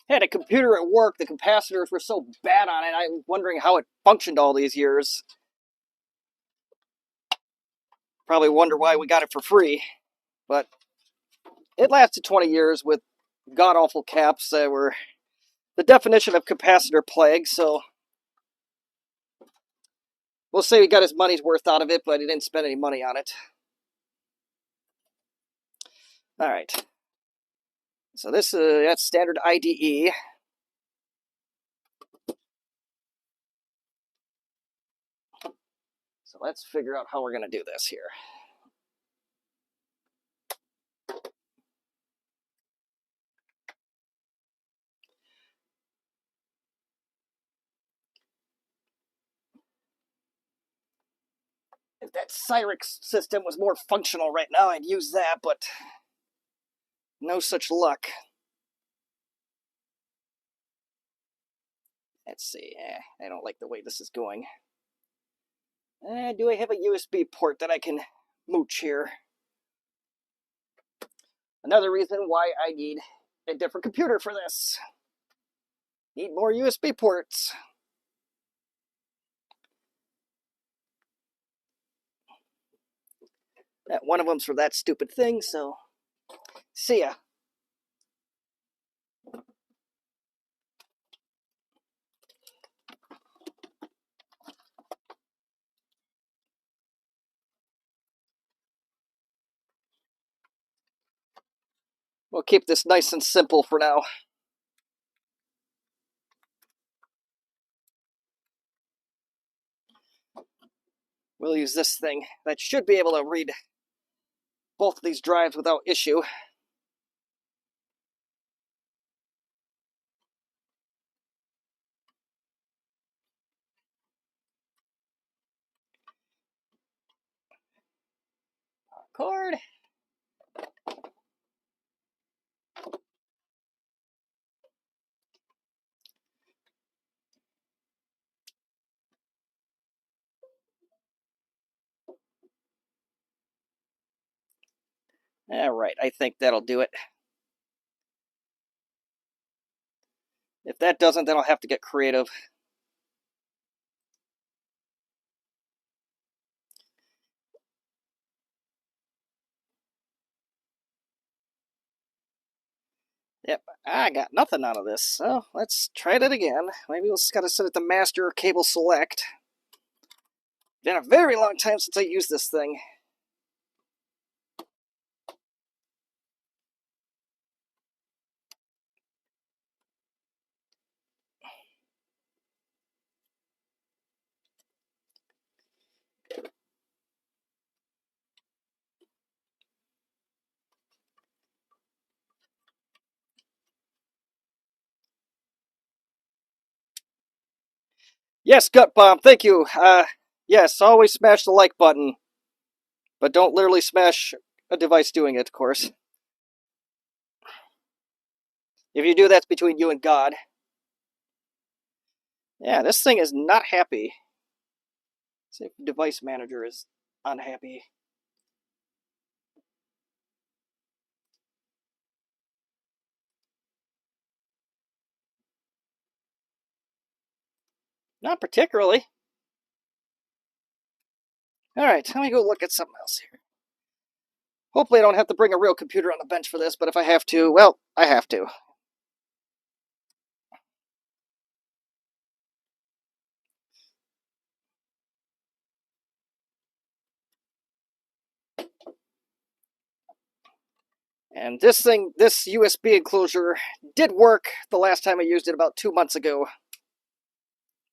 Had a computer at work. The capacitors were so bad on it. I'm wondering how it functioned all these years. Probably wonder why we got it for free. But it lasted 20 years with god-awful caps that were the definition of capacitor plague, so we'll say he got his money's worth out of it, but he didn't spend any money on it. Alright. So that's standard IDE. So let's figure out how we're going to do this here. If that Cyrix system was more functional right now, I'd use that, but no such luck. Let's see. I don't like the way this is going. Do I have a USB port that I can mooch here? Another reason why I need a different computer for this. Need more USB ports. That one of them's for that stupid thing, so see ya. We'll keep this nice and simple for now. We'll use this thing that should be able to read both of these drives without issue. Cord. Alright, I think that'll do it. If that doesn't, then I'll have to get creative. Yep, I got nothing out of this, so let's try it again. Maybe we'll just gotta set it to master or cable select. Been a very long time since I used this thing. Yes, Gut Bomb, thank you. Yes, always smash the like button, but don't literally smash a device doing it, of course. If you do, that's between you and God. Yeah, this thing is not happy. See if device manager is unhappy. Not particularly. Alright, let me go look at something else here. Hopefully I don't have to bring a real computer on the bench for this, but if I have to, well, I have to. And this thing, this USB enclosure did work the last time I used it about 2 months ago.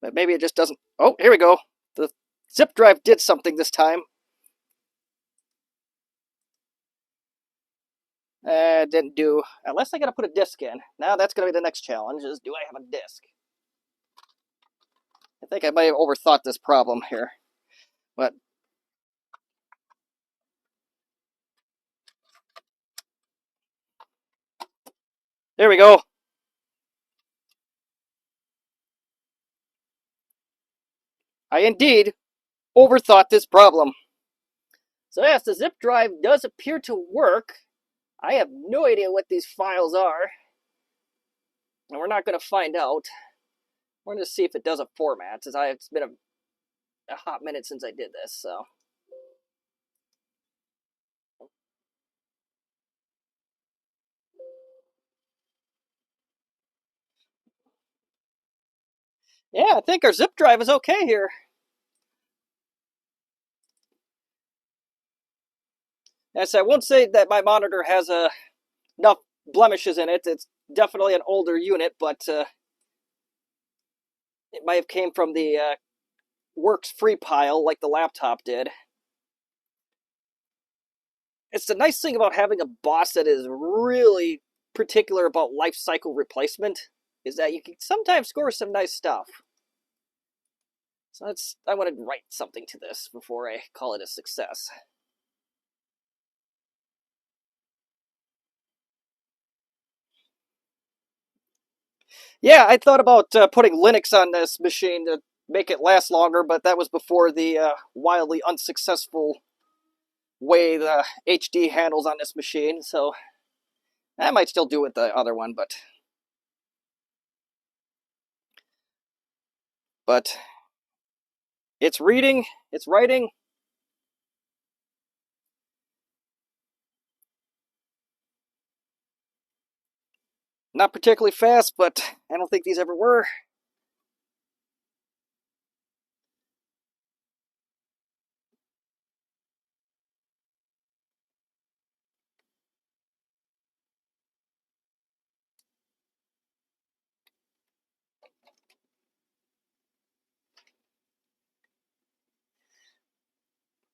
But maybe it just doesn't. Oh, here we go. The zip drive did something this time. Didn't do. Unless I gotta put a disk in. Now that's gonna be the next challenge, is do I have a disk? I think I might have overthought this problem here. But there we go. I indeed overthought this problem. So yes, the zip drive does appear to work. I have no idea what these files are. And we're not going to find out. We're going to see if it does a format, since it's been a hot minute since I did this, so. Yeah, I think our zip drive is okay here. Yes, I won't say that my monitor has enough blemishes in it. It's definitely an older unit, but it might have came from the works free pile like the laptop did. It's the nice thing about having a boss that is really particular about life cycle replacement, is that you can sometimes score some nice stuff. So I want to write something to this before I call it a success. Yeah, I thought about putting Linux on this machine to make it last longer, but that was before the wildly unsuccessful way the HD handles on this machine, so I might still do it with the other one, but it's reading, it's writing. Not particularly fast, but I don't think these ever were.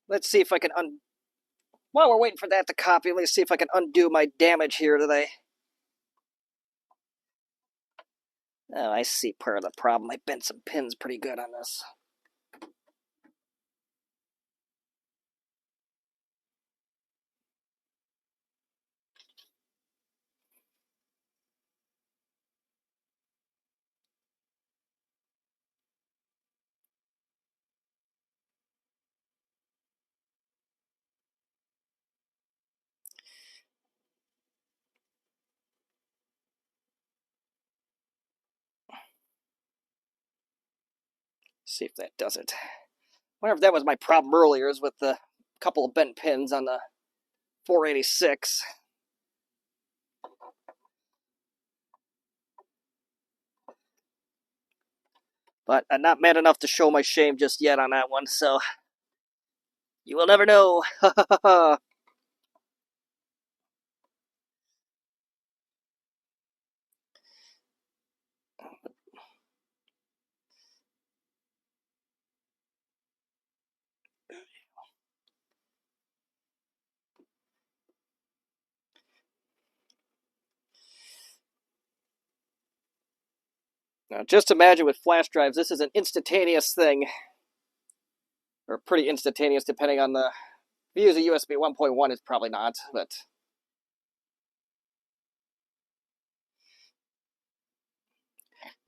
Let's see if I can while we're waiting for that to copy, let me see if I can undo my damage here today. Oh, I see part of the problem. I bent some pins pretty good on this. See if that does it. I wonder if that was my problem earlier, is with the couple of bent pins on the 486. But I'm not mad enough to show my shame just yet on that one, so you will never know. Now, just imagine with flash drives, this is an instantaneous thing, or pretty instantaneous, depending on the. If you use a USB 1.1, it's probably not, but.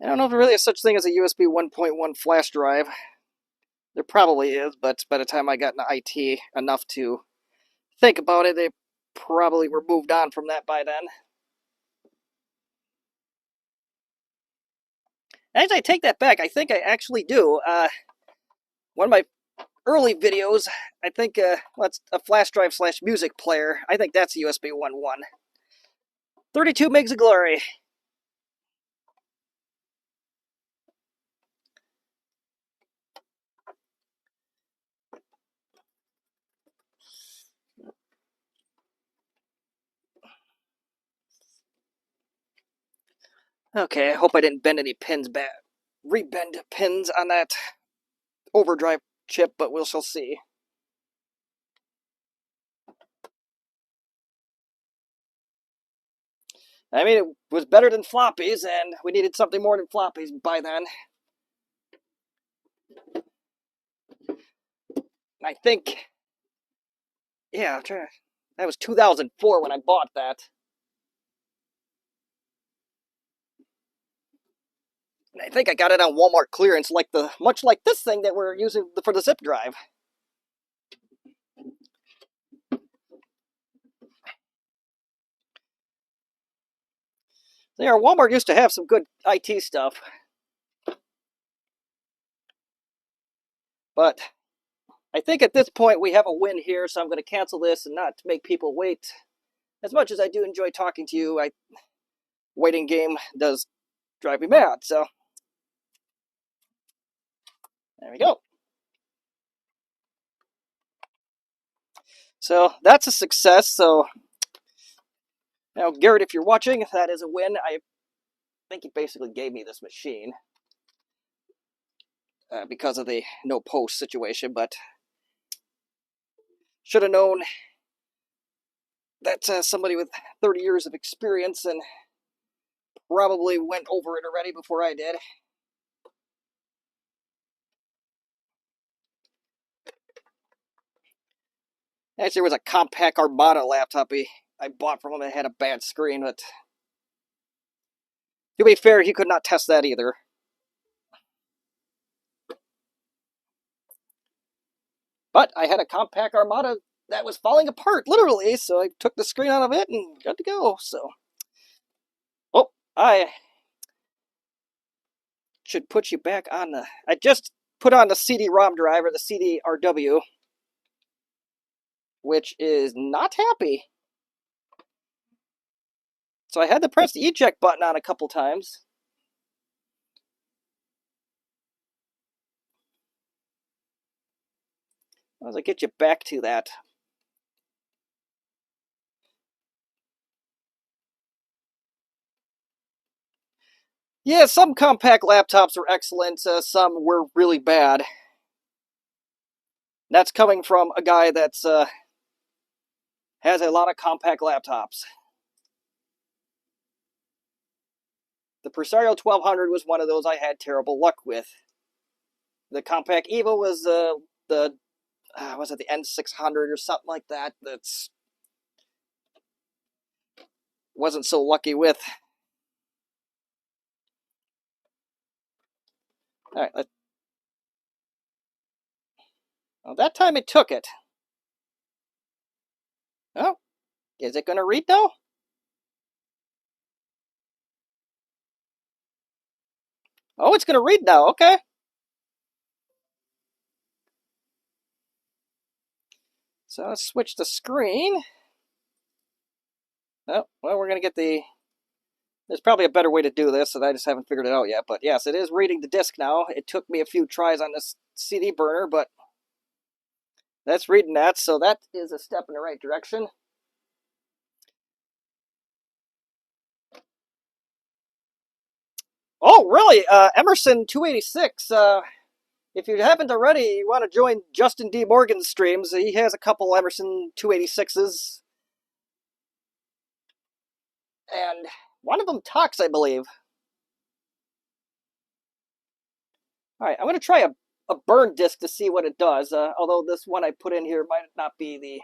I don't know if there really is such thing as a USB 1.1 flash drive. There probably is, but by the time I got into IT enough to think about it, they probably were moved on from that by then. Actually, I take that back. I think I actually do. One of my early videos, I think, well, it's a flash drive / music player. I think that's a USB 1.1. 32 megs of glory. Okay, I hope I didn't bend any pins back. Rebend pins on that overdrive chip, but we shall see. I mean, it was better than floppies, and we needed something more than floppies by then. I think, yeah, I'm trying to, that was 2004 when I bought that. And I think I got it on Walmart clearance, much like this thing that we're using for the zip drive. Yeah, Walmart used to have some good IT stuff. But I think at this point we have a win here, so I'm going to cancel this and not make people wait. As much as I do enjoy talking to you, waiting game does drive me mad, so there we go. So that's a success. So now, Garrett, if you're watching, that is a win. I think he basically gave me this machine because of the no post situation, but should have known that somebody with 30 years of experience and probably went over it already before I did. Actually, there was a compact Armada laptop I bought from him that had a bad screen, but to be fair, he could not test that either. But I had a compact Armada that was falling apart, literally, so I took the screen out of it and got to go, so. Oh, I should put you back on the. I just put on the CD-ROM driver, the CD-RW, which is not happy. So I had to press the eject button on a couple times. As I get you back to that. Yeah, some compact laptops are excellent, some were really bad. That's coming from a guy that's has a lot of compact laptops. The Presario 1200 was one of those I had terrible luck with. The Compact Evo was was it the N600 or something like that? That's wasn't so lucky with. All right, well, that time it took it. Oh, is it going to read now? Oh, it's going to read now. Okay. So let's switch the screen. Oh, well, we're going to get the. There's probably a better way to do this, and I just haven't figured it out yet. But yes, it is reading the disc now. It took me a few tries on this CD burner, but that's reading that, so that is a step in the right direction. Oh, really? Emerson 286. If you haven't already, you want to join Justin D. Morgan's streams. He has a couple Emerson 286s. And one of them talks, I believe. Alright, I'm going to try a burn disc to see what it does, although this one I put in here might not be the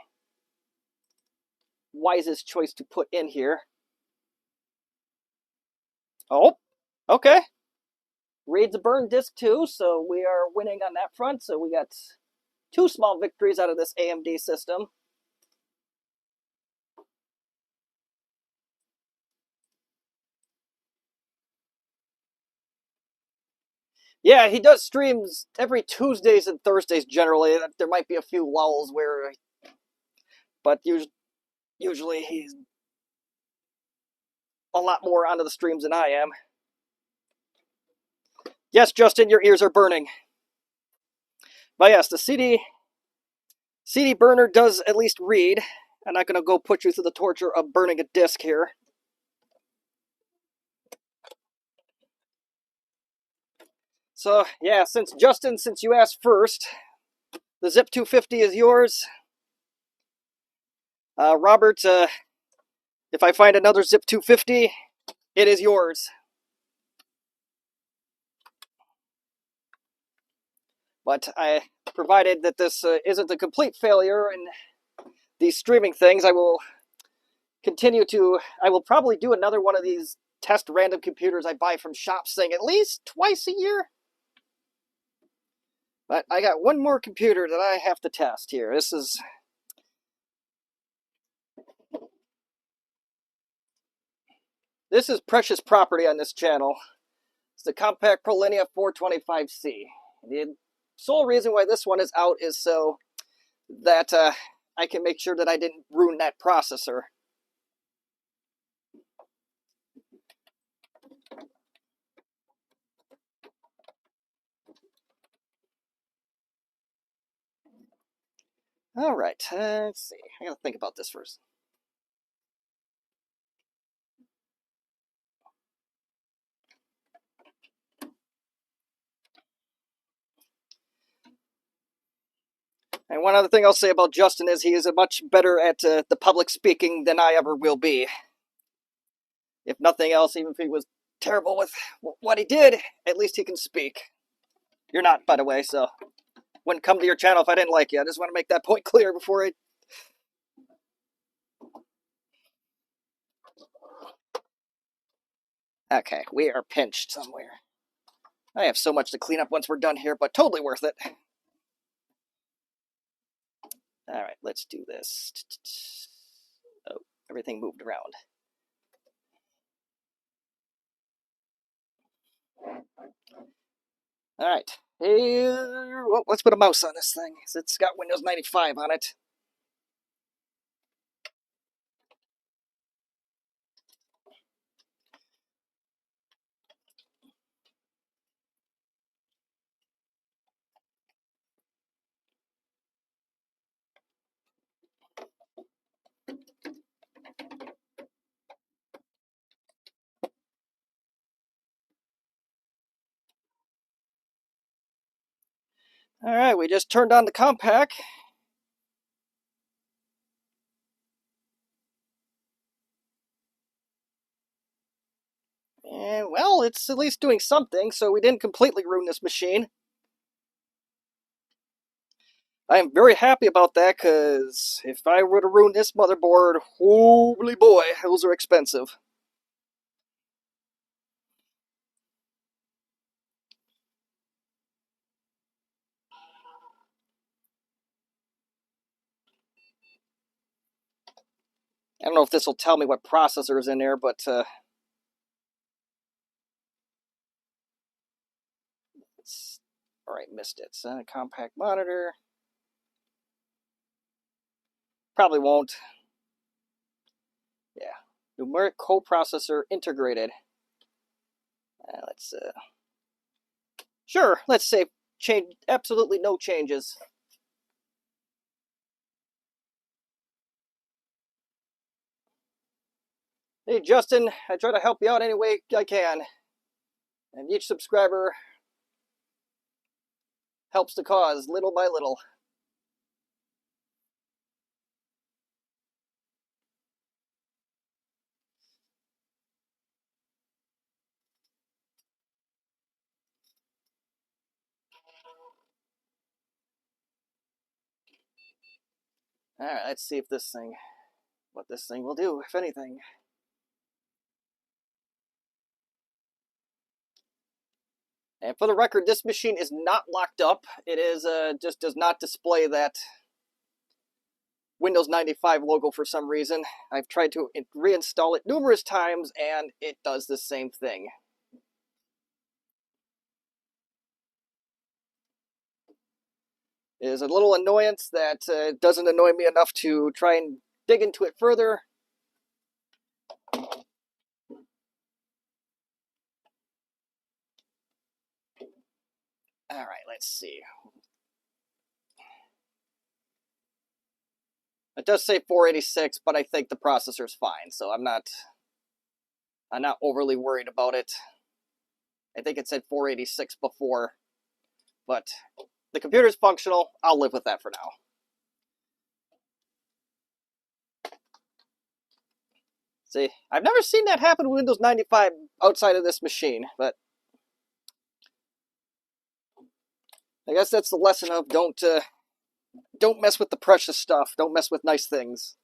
wisest choice to put in here. Oh, okay. Reads a burn disc too, so we are winning on that front. So we got 2 small victories out of this AMD system. Yeah, he does streams every Tuesdays and Thursdays generally. There might be a few lulls where, but usually he's a lot more onto the streams than I am. Yes, Justin, your ears are burning. But yes, the CD burner does at least read. I'm not going to go put you through the torture of burning a disc here. So, yeah, Justin, since you asked first, the Zip 250 is yours. Robert, if I find another Zip 250, it is yours. But provided that this isn't a complete failure in these streaming things, I will probably do another one of these test random computers I buy from shops thing at least twice a year. But I got one more computer that I have to test here. This is precious property on this channel. It's the Compact Pro Linea 425C. The sole reason why this one is out is so that I can make sure that I didn't ruin that processor. All right, let's see. I gotta think about this first. And one other thing I'll say about Justin is he is much better at the public speaking than I ever will be. If nothing else, even if he was terrible with what he did, at least he can speak. You're not, by the way, so wouldn't come to your channel if I didn't like you. I just want to make that point clear before I... Okay, we are pinched somewhere. I have so much to clean up once we're done here, but totally worth it. All right, let's do this. Oh, everything moved around. All right. Here, well, let's put a mouse on this thing. It's got Windows 95 on it. All right, we just turned on the compact. And, well, it's at least doing something, so we didn't completely ruin this machine. I am very happy about that, because if I were to ruin this motherboard, holy boy, those are expensive. I don't know if this will tell me what processor is in there, but all right, missed it. So, compact monitor. Probably won't. Yeah, numeric coprocessor integrated. Let's sure. Let's say change. Absolutely no changes. Hey Justin, I try to help you out any way I can, and each subscriber helps the cause little by little. Alright, let's see if what this thing will do, if anything. And for the record, this machine is not locked up. It is just does not display that Windows 95 logo for some reason. I've tried to reinstall it numerous times, and it does the same thing. It is a little annoyance that doesn't annoy me enough to try and dig into it further. Alright, let's see. It does say 486, but I think the processor's fine, so I'm not overly worried about it. I think it said 486 before, but the computer's functional. I'll live with that for now. See, I've never seen that happen with Windows 95 outside of this machine, but I guess that's the lesson of don't mess with the precious stuff. Don't mess with nice things.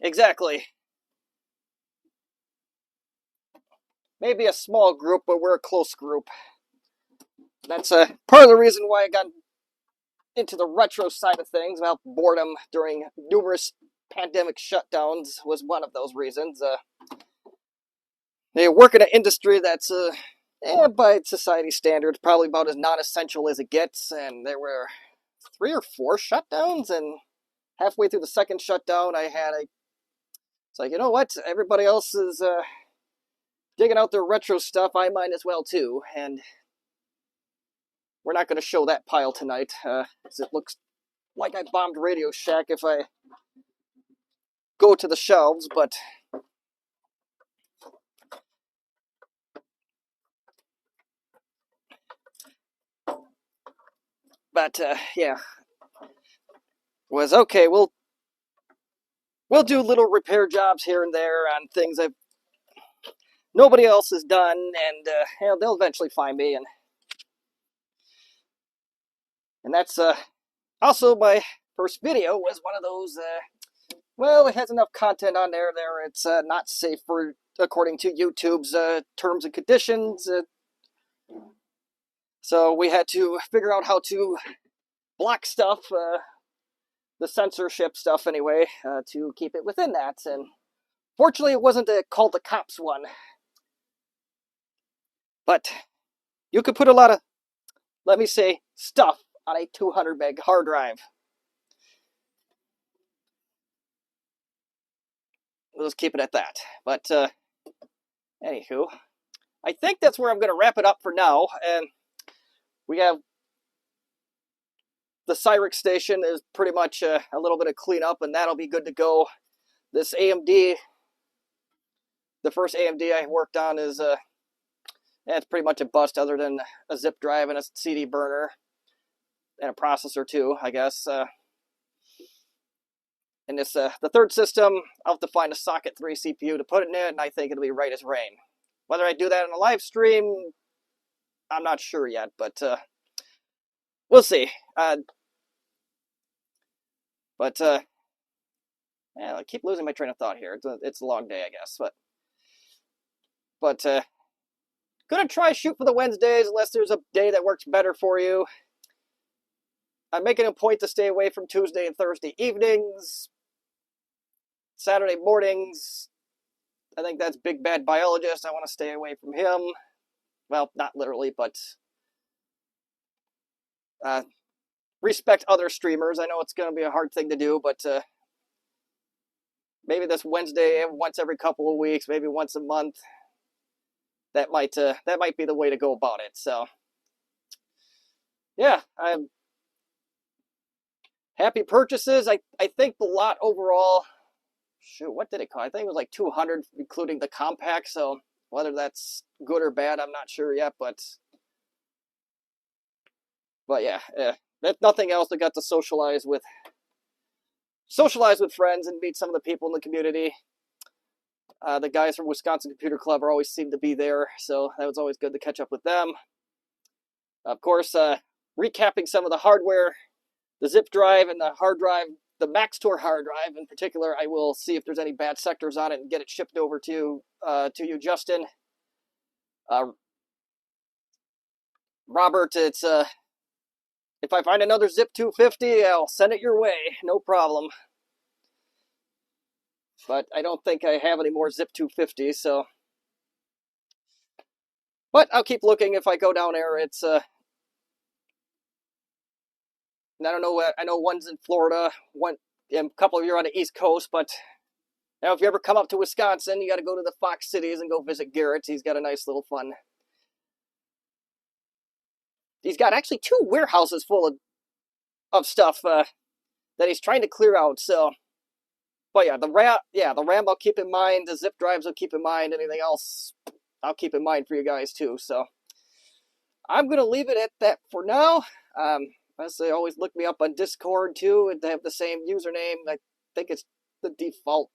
Exactly. Maybe a small group, but we're a close group. That's part of the reason why I got into the retro side of things. Well, boredom during numerous pandemic shutdowns was one of those reasons. They work in an industry that's, by society standards, probably about as non-essential as it gets, and there were 3 or 4 shutdowns, and halfway through the second shutdown, it's like, you know what, everybody else is digging out their retro stuff, I might as well too, and we're not going to show that pile tonight, because it looks like I bombed Radio Shack if I go to the shelves, but yeah, was okay. We'll do little repair jobs here and there on things that nobody else has done, and they'll eventually find me, and that's also my first video was one of those. Well, it has enough content on there. It's not safe for according to YouTube's terms and conditions. So we had to figure out how to block stuff, the censorship stuff anyway, to keep it within that. And fortunately, it wasn't a call the cops one. But you could put a lot of, let me say, stuff on a 200 meg hard drive. We'll just keep it at that. But anywho, I think that's where I'm going to wrap it up for now. And we have the Cyrix station is pretty much a little bit of cleanup, and that'll be good to go. This AMD, the first AMD I worked on is it's pretty much a bust, other than a zip drive and a CD burner and a processor too, I guess. And this the third system, I'll have to find a socket 3 CPU to put it in it, and I think it'll be right as rain. Whether I do that in a live stream, I'm not sure yet, but we'll see. Yeah, I keep losing my train of thought here. It's a long day, I guess, but gonna try shoot for the Wednesdays unless there's a day that works better for you. I'm making a point to stay away from Tuesday and Thursday evenings. Saturday mornings, I think that's Big Bad Biologist. I want to stay away from him. Well, not literally, but respect other streamers. I know it's going to be a hard thing to do, but maybe this Wednesday, once every couple of weeks, maybe once a month, that might be the way to go about it. So, yeah, I'm happy purchases. I think the lot overall, shoot, what did it cost? I think it was like 200, including the compact. So whether that's good or bad, I'm not sure yet. But yeah, if nothing else, I got to socialize with friends and meet some of the people in the community. The guys from Wisconsin Computer Club always seem to be there, so that was always good to catch up with them. Of course, recapping some of the hardware, the zip drive and the hard drive, the Maxtor hard drive in particular. I will see if there's any bad sectors on it and get it shipped over to you, Justin. Robert, it's if I find another Zip 250, I'll send it your way, no problem. But I don't think I have any more Zip 250, so. But I'll keep looking if I go down there. It's I don't know. I know one's in Florida, a couple of you are on the East Coast, but now if you ever come up to Wisconsin, you got to go to the Fox Cities and go visit Garrett. He's got a nice little fun. He's got actually 2 warehouses full of stuff that he's trying to clear out. So, but yeah, the RAM I'll keep in mind. The zip drives I'll keep in mind. Anything else, I'll keep in mind for you guys too. So, I'm gonna leave it at that for now. As they always look me up on Discord too, and they have the same username. I think it's the default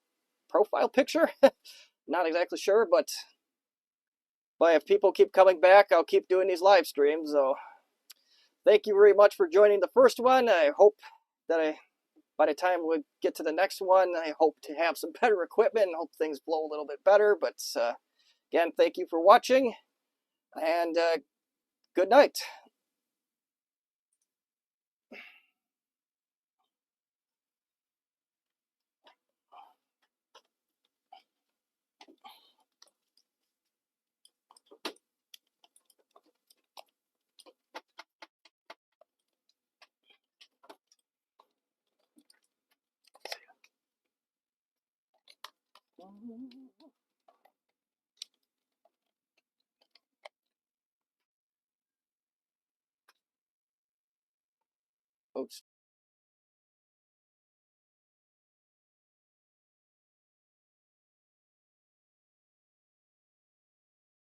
profile picture. Not exactly sure, but if people keep coming back, I'll keep doing these live streams. So, thank you very much for joining the first one. I hope that by the time we get to the next one, I hope to have some better equipment and hope things blow a little bit better. But again, thank you for watching, and good night. Oops.